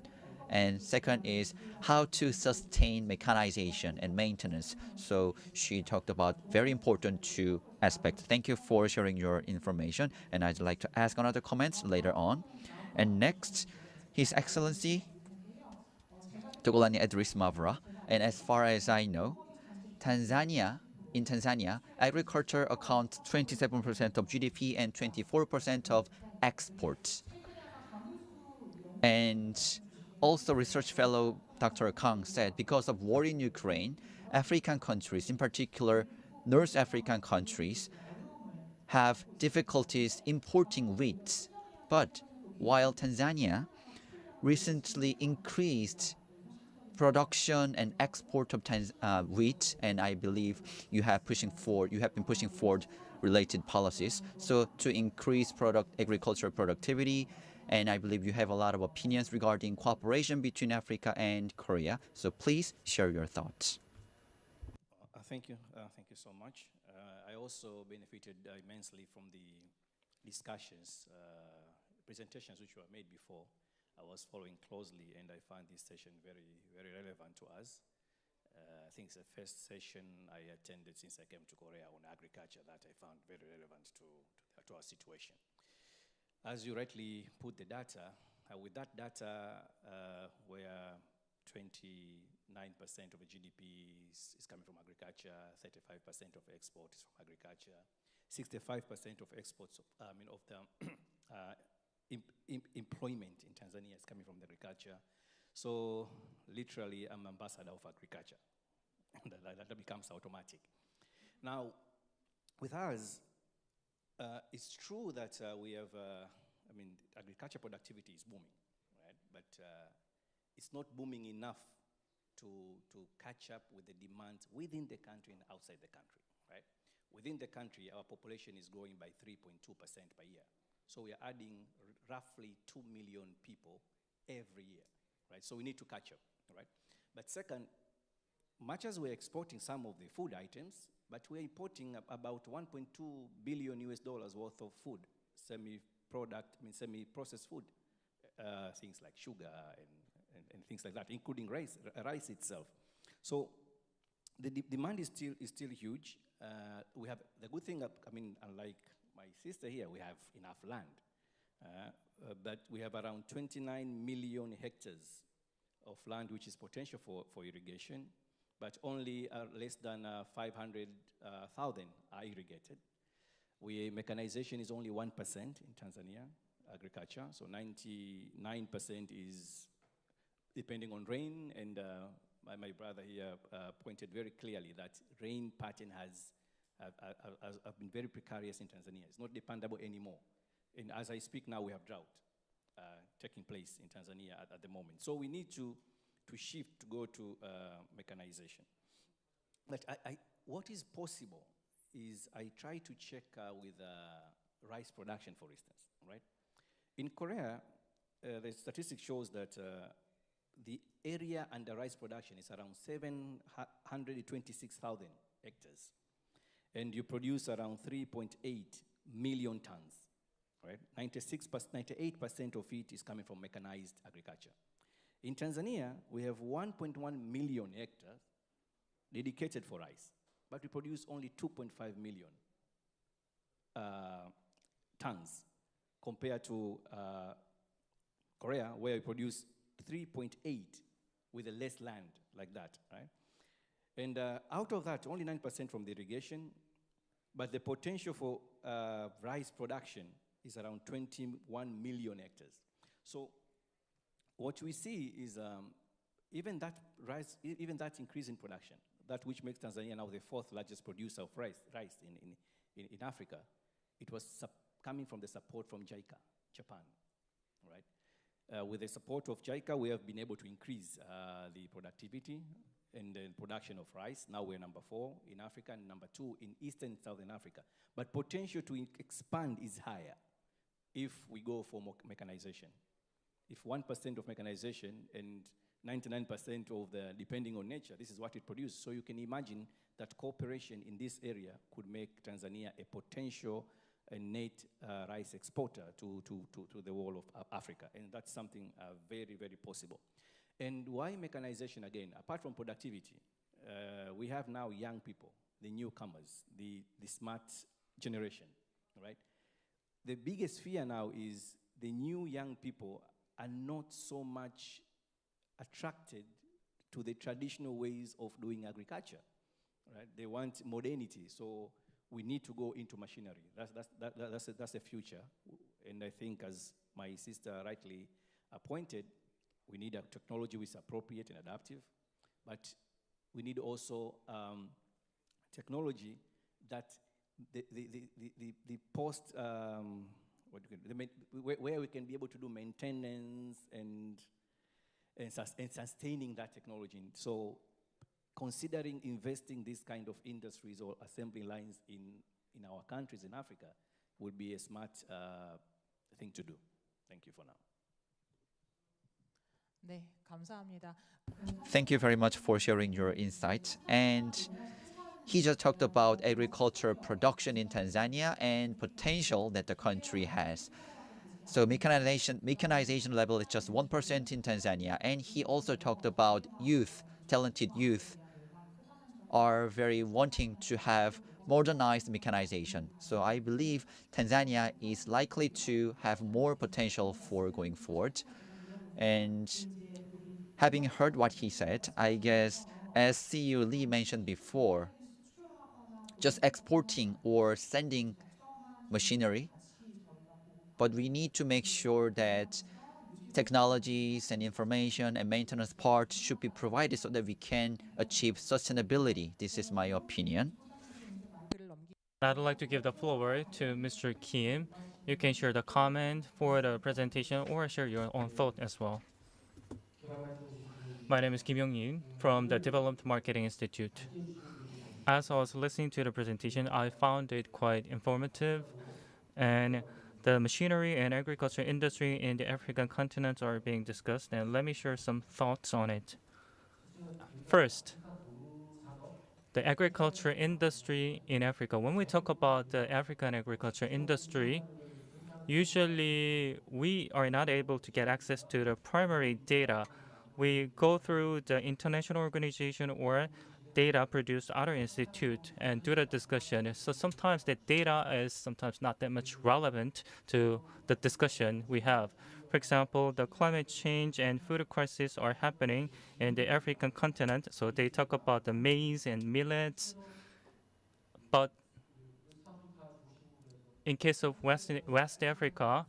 and second is how to sustain mechanization and maintenance. So she talked about very important two aspects. Thank you for sharing your information, and I'd like to ask another comments later on. And next, His Excellency Togolani Idris Mavra. And as far as I know, in Tanzania, agriculture accounts 27% of GDP and 24% of exports. And also research fellow Dr. Kang said because of war in Ukraine, African countries, in particular North African countries, have difficulties importing wheat. But while Tanzania recently increased production and export of wheat, and I believe you have been pushing forward related policies, so to increase agricultural productivity and I believe you have a lot of opinions regarding cooperation between Africa and Korea. So please share your thoughts. Thank you so much. I also benefited immensely from the discussions, presentations which were made before. I was following closely, and I found this session very, very relevant to us. I think it's the first session I attended since I came to Korea on agriculture that I found very relevant to our situation. As you rightly put the data, with that data where 29% of the GDP is coming from agriculture, 35% of export is from agriculture, 65% of exports, of the employment in Tanzania is coming from the agriculture. So literally, I'm ambassador of agriculture. that becomes automatic. Now, with us, it's true that we have, agriculture productivity is booming, right? But it's not booming enough to catch up with the demand within the country and outside the country, right? Within the country, our population is growing by 3.2% per year. So we are adding roughly 2 million people every year, right? So we need to catch up, right? But second, much as we're exporting some of the food items, but we're importing about 1.2 billion US dollars worth of food, semi-processed food, things like sugar and things like that, including rice itself. So the demand is still huge. We have the good thing, unlike my sister here, we have enough land, but we have around 29 million hectares of land which is potential for irrigation, but only less than 500,000 are irrigated. Mechanization is only 1% in Tanzania, agriculture, so 99% is depending on rain, and my brother here pointed very clearly that rain pattern has been very precarious in Tanzania. It's not dependable anymore. And as I speak now, we have drought taking place in Tanzania at the moment. So we need to shift to go to mechanization. But what is possible is I try to check with rice production, for instance, right? In Korea, the statistics shows that the area under rice production is around 726,000 hectares. And you produce around 3.8 million tons, right? 98% of it is coming from mechanized agriculture. In Tanzania, we have 1.1 million hectares dedicated for rice, but we produce only 2.5 million tons compared to Korea, where we produce 3.8 with a less land like that, right? And out of that, only 9% from the irrigation, but the potential for rice production is around 21 million hectares. So what we see is even that increase in production, that which makes Tanzania now the fourth largest producer of rice in Africa, it was coming from the support from JICA, Japan, right? With the support of JICA, we have been able to increase the productivity and the production of rice. Now we're number 4 in Africa and number 2 in Eastern and Southern Africa. But potential to expand is higher if we go for more mechanization. If 1% of mechanization and 99% of the, depending on nature, this is what it produces. So you can imagine that cooperation in this area could make Tanzania a potential net rice exporter to the whole of Africa. And that's something very, very possible. And why mechanization again? Apart from productivity, we have now young people, the newcomers, the smart generation, right? The biggest fear now is the new young people are not so much attracted to the traditional ways of doing agriculture, right? They want modernity, so we need to go into machinery. That's the future, and I think, as my sister rightly pointed, we need a technology which is appropriate and adaptive, but we need also technology that the post where we can be able to do maintenance and sustaining that technology. So considering investing these kind of industries or assembly lines in our countries in Africa would be a smart thing to do. Thank you for now. 네, 감사합니다. Thank you very much for sharing your insight. And he just talked about agriculture production in Tanzania and potential that the country has. So mechanization level is just 1% in Tanzania. And he also talked about youth, talented youth are very wanting to have modernized mechanization. So I believe Tanzania is likely to have more potential for going forward. And having heard what he said, I guess as CEO Lee mentioned before, just exporting or sending machinery, but we need to make sure that technologies and information and maintenance parts should be provided so that we can achieve sustainability. This is my opinion. I'd like to give the floor to Mr. Kim. You can share the comment for the presentation or share your own thought as well. My name is Kim Young-in from the Development Marketing Institute. As I was listening to the presentation, I found it quite informative, and the machinery and agriculture industry in the African continent are being discussed, and let me share some thoughts on it. First, the agriculture industry in Africa. When we talk about the African agriculture industry, usually we are not able to get access to the primary data. We go through the international organization or data produced other institute and do the discussion. So sometimes the data is sometimes not that much relevant to the discussion we have. For example, the climate change and food crisis are happening in the African continent. So they talk about the maize and millets. But in case of West Africa,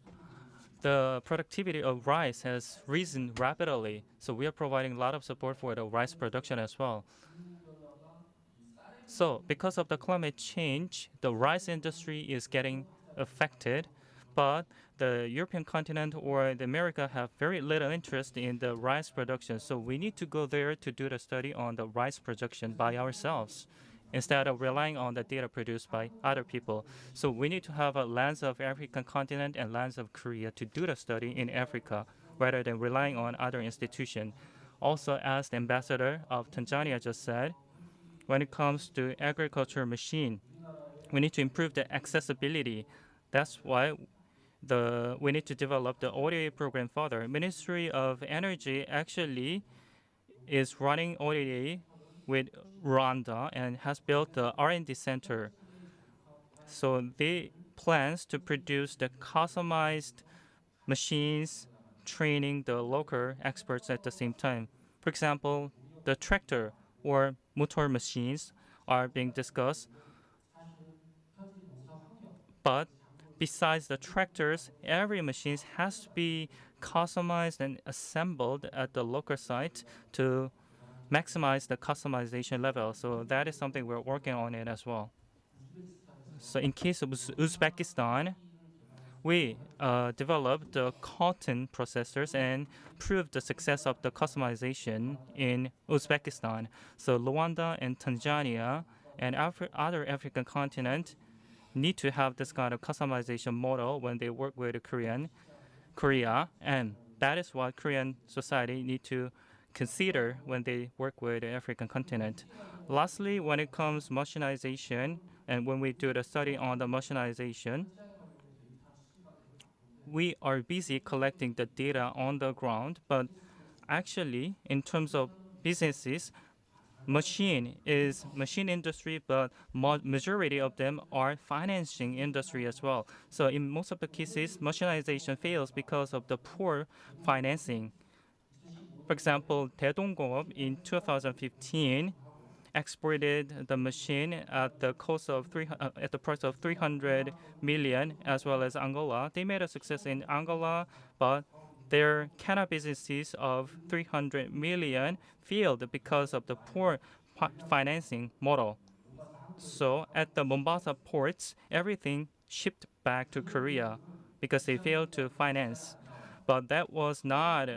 the productivity of rice has risen rapidly. So we are providing a lot of support for the rice production as well. So because of the climate change, the rice industry is getting affected, but the European continent or the America have very little interest in the rice production. So we need to go there to do the study on the rice production by ourselves instead of relying on the data produced by other people. So we need to have a lens of African continent and lens of Korea to do the study in Africa rather than relying on other institutions. Also, as the ambassador of Tanzania just said, when it comes to agriculture machine, we need to improve the accessibility. That's why we need to develop the ODA program further. Ministry of Energy actually is running ODA with Rwanda and has built the R&D center. So they plans to produce the customized machines, training the local experts at the same time. For example, the tractor or motor machines are being discussed. But besides the tractors, every machine has to be customized and assembled at the local site to maximize the customization level. So that is something we're working on it as well. So in case of Uzbekistan, we developed the cotton processors and proved the success of the customization in Uzbekistan. So Rwanda and Tanzania and other African continent need to have this kind of customization model when they work with Korea, and that is what Korean society need to consider when they work with the African continent. Lastly, when it comes machinization, and when we do the study on the machinization, we are busy collecting the data on the ground, but actually, in terms of businesses, machine industry, but majority of them are financing industry as well. So in most of the cases, machinization fails because of the poor financing. For example, Daedongop in 2015 exported the machine at the price of 300 million, as well as Angola. They made a success in Angola, but their Canada businesses of 300 million failed because of the poor financing model. So at the Mombasa ports, everything shipped back to Korea because they failed to finance. But that was not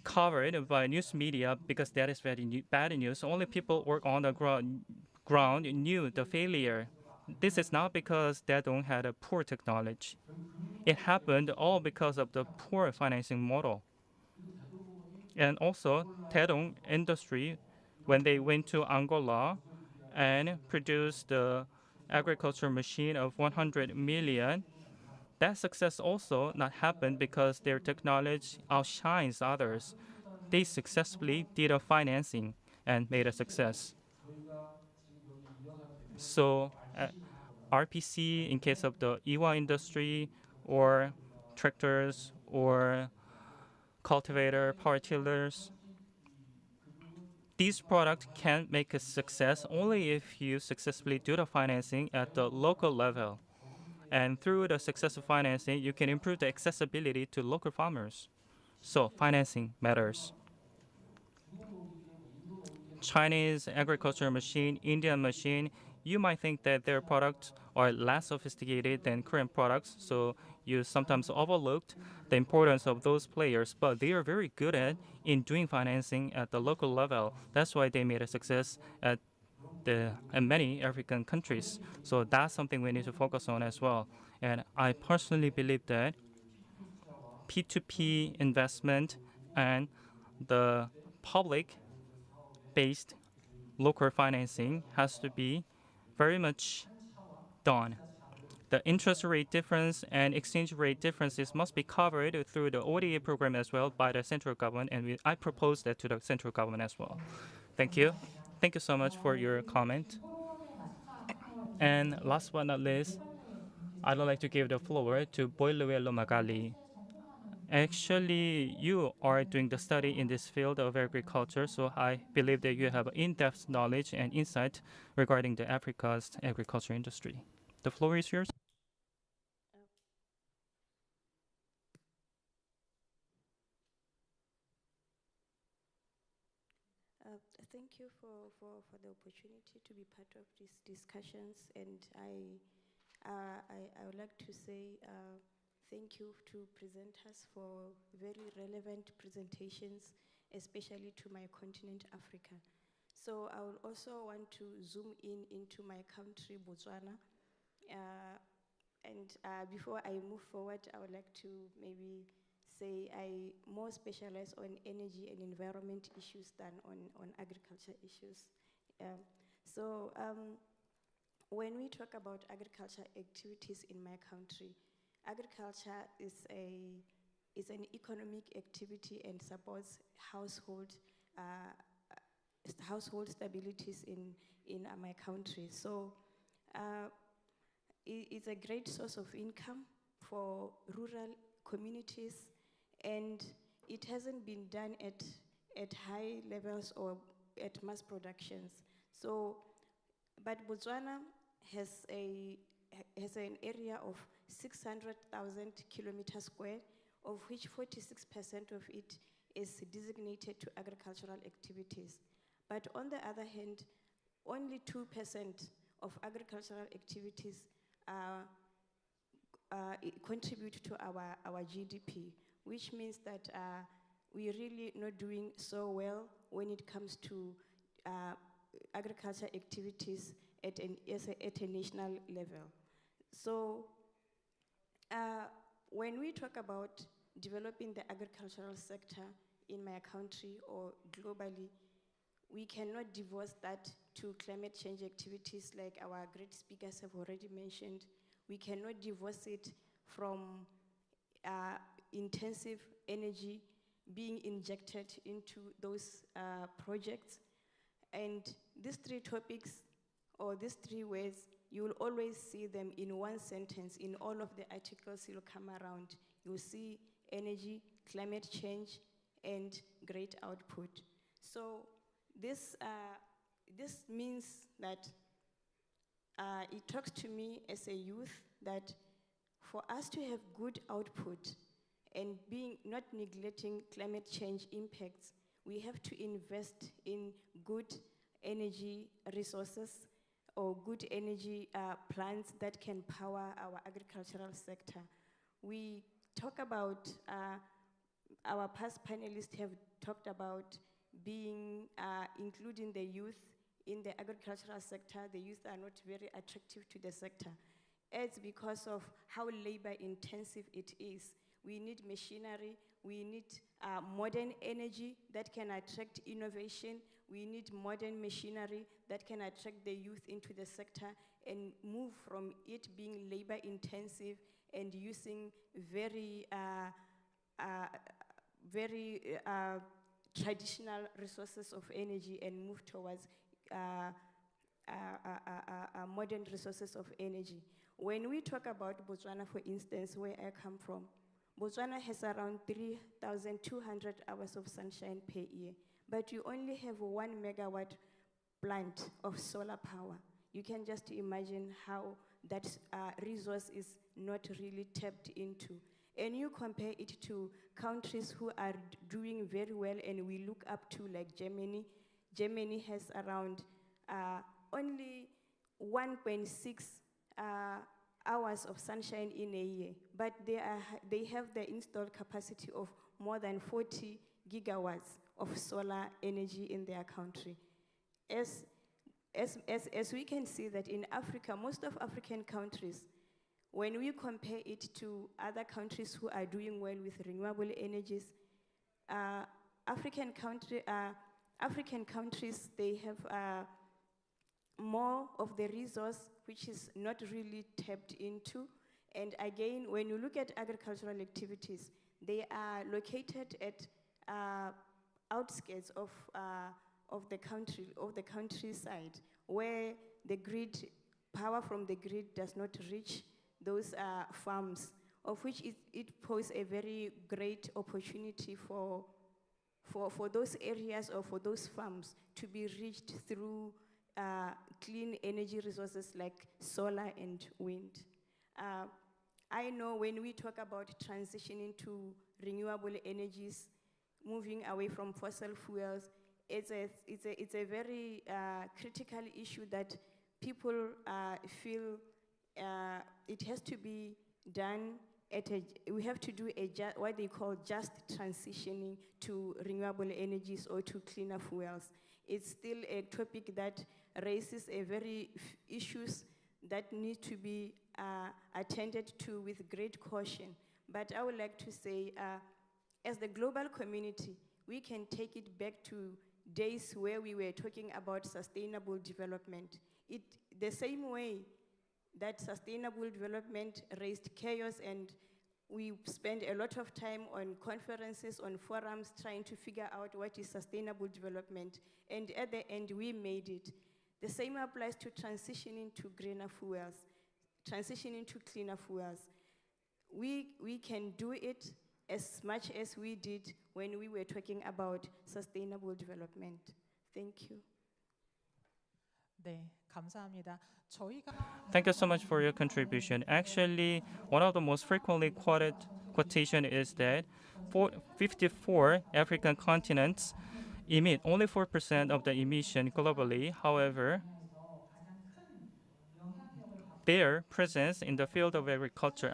covered by news media because that is very bad news. Only people work on the ground knew the failure. this is not because Daedong had a poor technology. It happened all because of the poor financing model. And also, Daedong industry, when they went to Angola and produced the agriculture machine of 100 million, that success also not happened because their technology outshines others. They successfully did a financing and made a success. So RPC, in case of the IWA industry, or tractors, or cultivator, power tillers, these products can make a success only if you successfully do the financing at the local level. And through the successful financing, you can improve the accessibility to local farmers. So financing matters. Chinese agriculture machine, Indian machine, you might think that their products are less sophisticated than Korean products, so you sometimes overlooked the importance of those players, but they are very good at in doing financing at the local level. That's why they made a success in many African countries. So that's something we need to focus on as well. And I personally believe that P2P investment and the public-based local financing has to be very much done. The interest rate difference and exchange rate differences must be covered through the ODA program as well by the central government, and I propose that to the central government as well. Thank you. Thank you so much for your comment. And last but not least, I'd like to give the floor to Boiluelo Magali. Actually, you are doing the study in this field of agriculture, so I believe that you have in-depth knowledge and insight regarding the Africa's agriculture industry. The floor is yours. Thank you for the opportunity to be part of these discussions, and I would like to say thank you to presenters for very relevant presentations, especially to my continent, Africa. So I would also want to zoom into my country, Botswana. And before I move forward, I would like to maybe say I more specialize on energy and environment issues than on agriculture issues. When we talk about agriculture activities in my country, agriculture is an economic activity and supports household stabilities in my country. So it's a great source of income for rural communities, and it hasn't been done at high levels or at mass productions. So, but Botswana has an area of 600,000 kilometers square, of which 46% of it is designated to agricultural activities. But on the other hand, only 2% of agricultural activities contribute to our GDP, which means that we're really not doing so well when it comes to agriculture activities at a national level. So when we talk about developing the agricultural sector in my country or globally, we cannot divorce that to climate change activities like our great speakers have already mentioned. We cannot divorce it from intensive energy being injected into those projects. And these three topics, or these three words, you will always see them in one sentence. In all of the articles you'll come around, you'll see energy, climate change, and great output. So this means that it talks to me as a youth that for us to have good output and not neglecting climate change impacts, we have to invest in good energy resources or good energy plants that can power our agricultural sector. We talk about, our past panelists have talked about including the youth in the agricultural sector, the youth are not very attractive to the sector. It's because of how labor intensive it is. We need machinery, we need modern energy that can attract innovation, we need modern machinery that can attract the youth into the sector and move from it being labor intensive and using very traditional resources of energy and move towards modern resources of energy. When we talk about Botswana, for instance, where I come from, Botswana has around 3,200 hours of sunshine per year, but you only have 1 megawatt plant of solar power. You can just imagine how that resource is not really tapped into. And you compare it to countries who are doing very well and we look up to, like Germany. Germany has around only 1.6 hours of sunshine in a year, but they have the installed capacity of more than 40 gigawatts of solar energy in their country. As we can see that in Africa, most of African countries, when we compare it to other countries who are doing well with renewable energies, African countries, they have more of the resource which is not really tapped into. And again, when you look at agricultural activities, they are located at outskirts of the countryside, where the grid, power from the grid does not reach those farms, of which it poses a very great opportunity for those areas or for those farms to be reached through clean energy resources like solar and wind. I know when we talk about transitioning to renewable energies, moving away from fossil fuels, it's a very critical issue that people feel it has to be done we have to do what they call just transitioning to renewable energies or to cleaner fuels. It's still a topic that raises a very issues that need to be attended to with great caution. But I would like to say, as the global community, we can take it back to days where we were talking about sustainable development. The same way that sustainable development raised chaos, and we spend a lot of time on conferences, on forums, trying to figure out what is sustainable development. And at the end, we made it. The same applies to transitioning to greener fuels, transitioning to cleaner fuels. We can do it as much as we did when we were talking about sustainable development. Thank you. 네, 감사합니다. 저희가 Thank you so much for your contribution. Actually, one of the most frequently quoted quotation is that 54 African continents emit only 4% of the emission globally. However, their presence in the field of agriculture,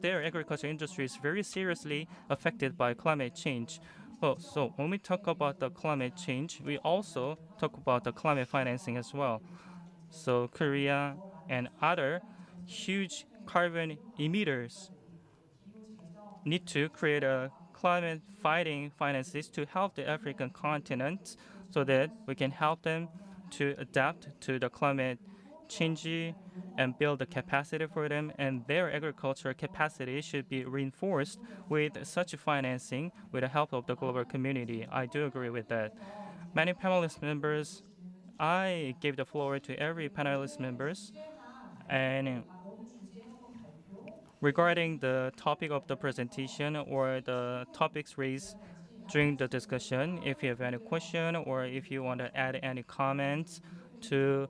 their agriculture industry is very seriously affected by climate change. So when we talk about the climate change, we also talk about the climate financing as well. So Korea and other huge carbon emitters need to create a climate fighting finances to help the African continent so that we can help them to adapt to the climate change and build the capacity for them, and their agricultural capacity should be reinforced with such financing with the help of the global community. I do agree with that. Many panelist members, I gave the floor to every panelist members, and regarding the topic of the presentation or the topics raised during the discussion, if you have any question or if you want to add any comments to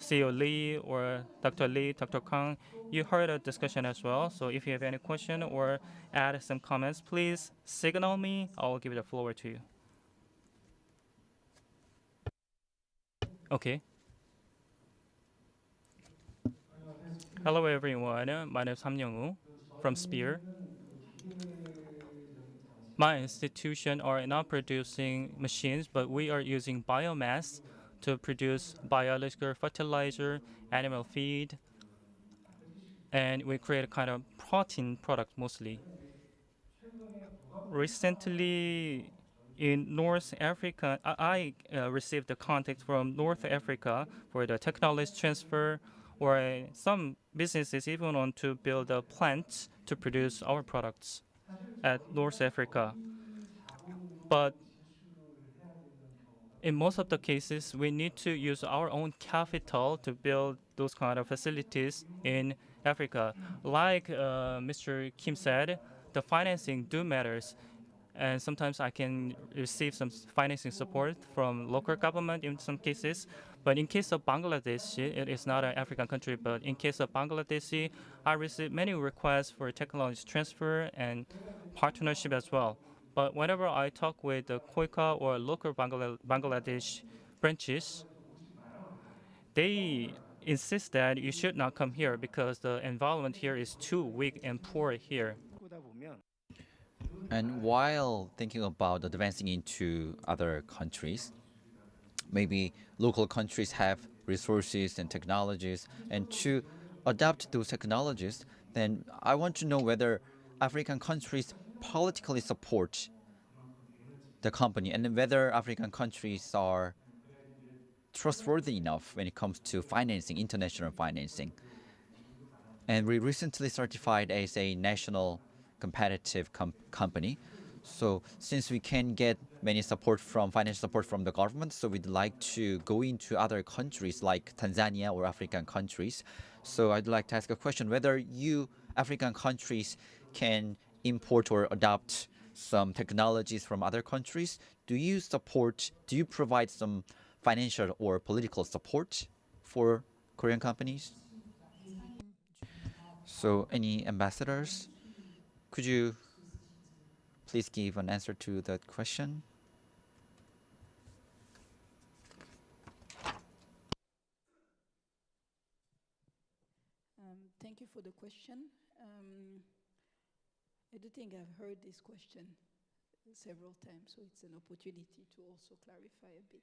CEO Lee or Dr. Lee, Dr. Kang, you heard a discussion as well. So if you have any question or add some comments, please signal me. I will give the floor to you. Okay. Hello everyone. My name is Ham Young-woo from SPEAR. My institution are not producing machines, but we are using biomass to produce biological fertilizer, animal feed, and we create a kind of protein product mostly. Recently, in North Africa, I received the contact from North Africa for the technology transfer, or some businesses even want to build a plant to produce our products at North Africa. But in most of the cases, we need to use our own capital to build those kind of facilities in Africa. Like Mr. Kim said, the financing do matters, and sometimes I can receive some financing support from local government in some cases. But in case of Bangladesh, it is not an African country, but in case of Bangladesh, I receive many requests for technology transfer and partnership as well. But whenever I talk with the KOICA or local Bangladesh branches, they insist that you should not come here because the environment here is too weak and poor here. And while thinking about advancing into other countries, maybe local countries have resources and technologies, and to adapt those technologies, then I want to know whether African countries politically support the company and whether African countries are trustworthy enough when it comes to financing, international financing. And we recently certified as a national competitive company. So since we can get many support from financial support from the government, so we'd like to go into other countries like Tanzania or African countries. So I'd like to ask a question whether you African countries can import or adopt some technologies from other countries. Do you provide some financial or political support for Korean companies? So any ambassadors, could you please give an answer to that question? Thank you for the question. I do think I've heard this question several times, so it's an opportunity to also clarify a bit.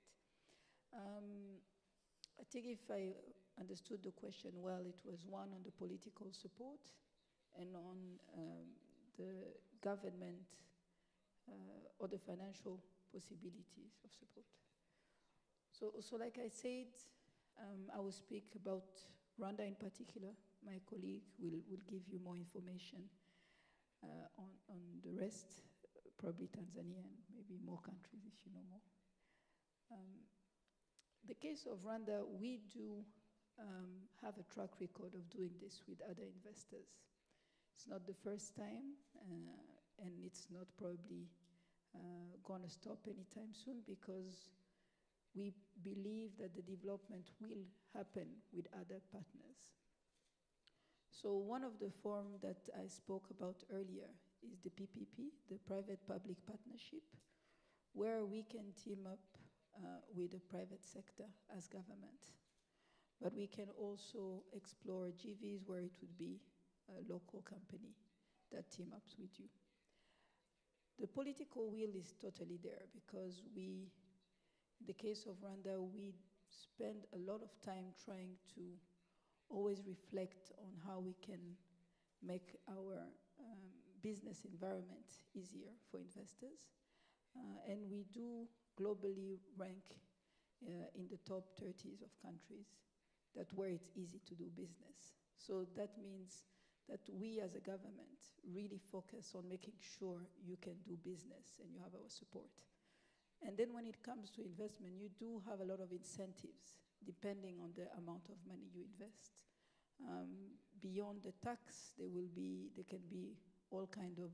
I think if I understood the question well, it was one on the political support and on the government or the financial possibilities of support. So like I said, I will speak about Rwanda in particular. My colleague will give you more information on the rest, probably Tanzania and maybe more countries if you know more. The case of Rwanda, we do have a track record of doing this with other investors. It's not the first time, and it's not probably going to stop anytime soon because we believe that the development will happen with other partners. So one of the forms that I spoke about earlier is the PPP, the private-public partnership, where we can team up with the private sector as government. But we can also explore GVs where it would be a local company that team ups with you. The political will is totally there because in the case of Rwanda, we spend a lot of time trying to always reflect on how we can make our business environment easier for investors. And we do globally rank in the top 30s of countries where it's easy to do business. So that means that we as a government really focus on making sure you can do business and you have our support. And then when it comes to investment, you do have a lot of incentives depending on the amount of money you invest. Beyond the tax, there can be all kind of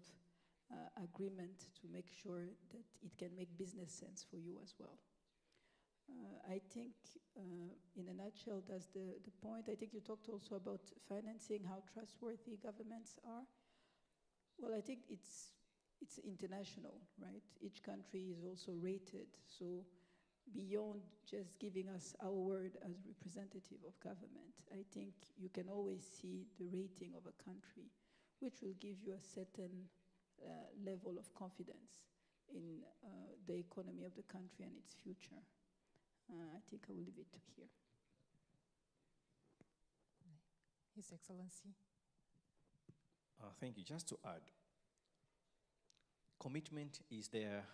agreement to make sure that it can make business sense for you as well. I think, in a nutshell, that's the point. I think you talked also about financing, how trustworthy governments are. Well, I think it's international, right? Each country is also rated. So beyond just giving us our word as representative of government, I think you can always see the rating of a country, which will give you a certain level of confidence in the economy of the country and its future. I think I will leave it here. His Excellency. Thank you. Just to add, commitment is there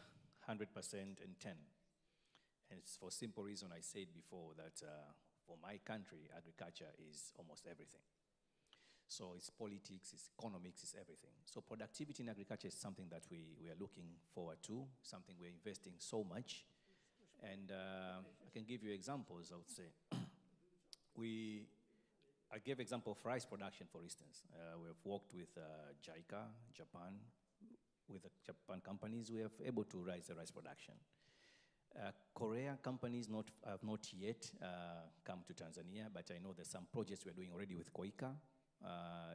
100% and 10. And it's for simple reason I said before that for my country, agriculture is almost everything. So it's politics, it's economics, it's everything. So productivity in agriculture is something that we are looking forward to, something we're investing so much. And I can give you examples, I would say. I gave example of rice production, for instance. We have worked with JICA, Japan, with the Japan companies. We have able to raise the rice production. Korea companies have not yet come to Tanzania, but I know there's some projects we're doing already with Koika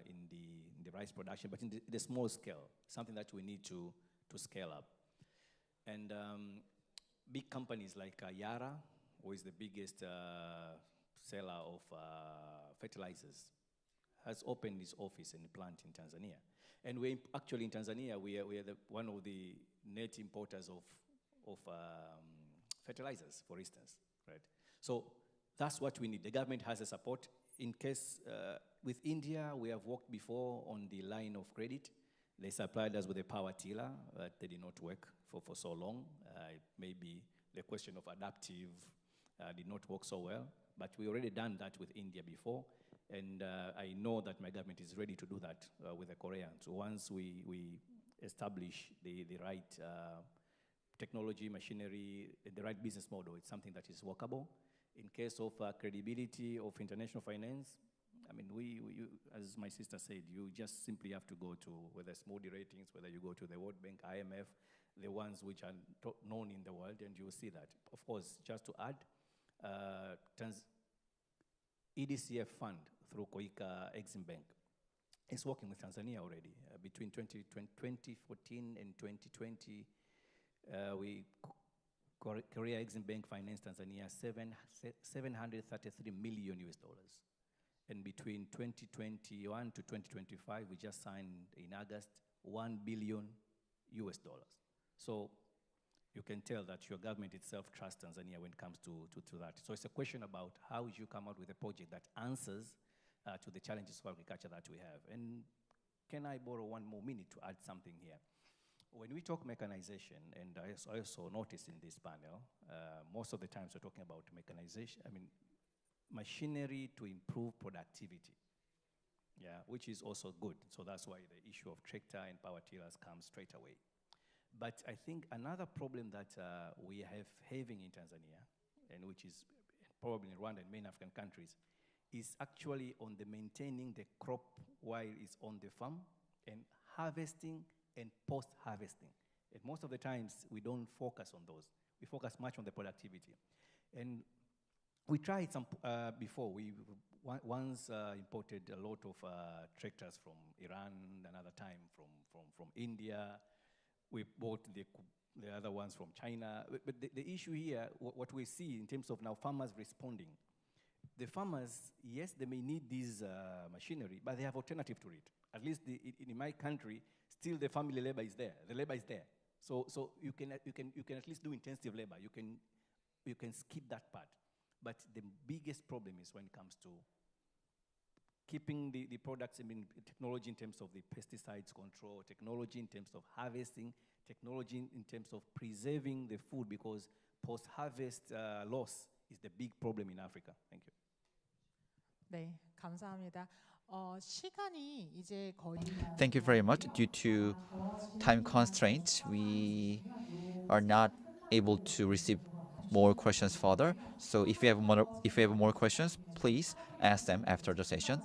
in the rice production, but in the small scale, something that we need to scale up. And big companies like Yara, who is the biggest seller of fertilizers, has opened its office and plant in Tanzania. And we're actually in Tanzania, we are one of the net importers of fertilizers, for instance, right? So that's what we need. The government has a support. In case, with India, we have worked before on the line of credit. They supplied us with a power tiller, but they did not work for so long. Maybe the question of adaptive did not work so well, but we already done that with India before, and I know that my government is ready to do that with the Koreans. So once we establish the right technology, machinery, the right business model, it's something that is workable. In case of credibility of international finance, I mean, as my sister said, you just simply have to go to whether it's Moody ratings, whether you go to the World Bank, IMF, the ones which are known in the world, and you will see that. Of course, just to add, EDCF fund through Koika Exim Bank is working with Tanzania already. Between 2014 and 2020, Korea Exim Bank financed Tanzania $733 million. And between 2021 to 2025, we just signed in August $1 billion. So you can tell that your government itself trusts Tanzania when it comes to that. So it's a question about how you come out with a project that answers to the challenges of agriculture that we have. And can I borrow 1 more minute to add something here? When we talk mechanization, and I also noticed in this panel, most of the times we're talking about mechanization, machinery to improve productivity, which is also good. So that's why the issue of tractor and power tillers comes straight away. But I think another problem that we have having in Tanzania, and which is probably in Rwanda and many African countries, is actually on the maintaining the crop while it's on the farm and harvesting and post-harvesting. And most of the times we don't focus on those. We focus much on the productivity. And we tried some before. We once imported a lot of tractors from Iran, another time from India. We bought the other ones from China. But the issue here, what we see in terms of now farmers responding, the farmers, yes, they may need this machinery, but they have alternative to it. At least in my country, still the family labor is there. The labor is there. So you can at least do intensive labor. You can skip that part. But the biggest problem is when it comes to keeping the products, technology in terms of the pesticides control, technology in terms of harvesting, technology in terms of preserving the food, because post-harvest loss is the big problem in Africa. Thank you. 네, 감사합니다. 시간이 이제 거의 Thank you very much. Due to time constraints, we are not able to receive more questions further. So if you have more questions, please ask them after the session.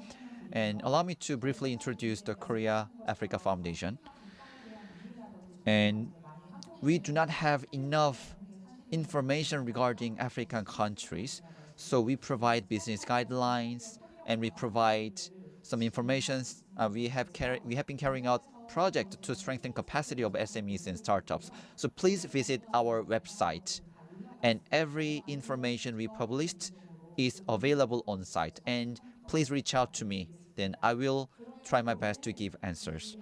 And allow me to briefly introduce the Korea Africa Foundation. And we do not have enough information regarding African countries, so we provide business guidelines and we provide some information. We have been carrying out projects to strengthen capacity of SMEs and startups. So please visit our website, and every information we published is available on site. And please reach out to me, then I will try my best to give answers.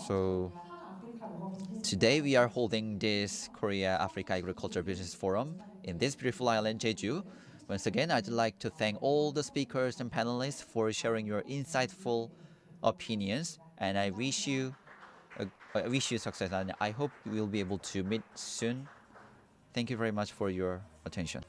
So Today we are holding this Korea Africa Agriculture Business Forum in this beautiful island, Jeju. Once again, I'd like to thank all the speakers and panelists for sharing your insightful opinions, and I wish you success, and I hope we'll be able to meet soon. Thank you very much for your attention.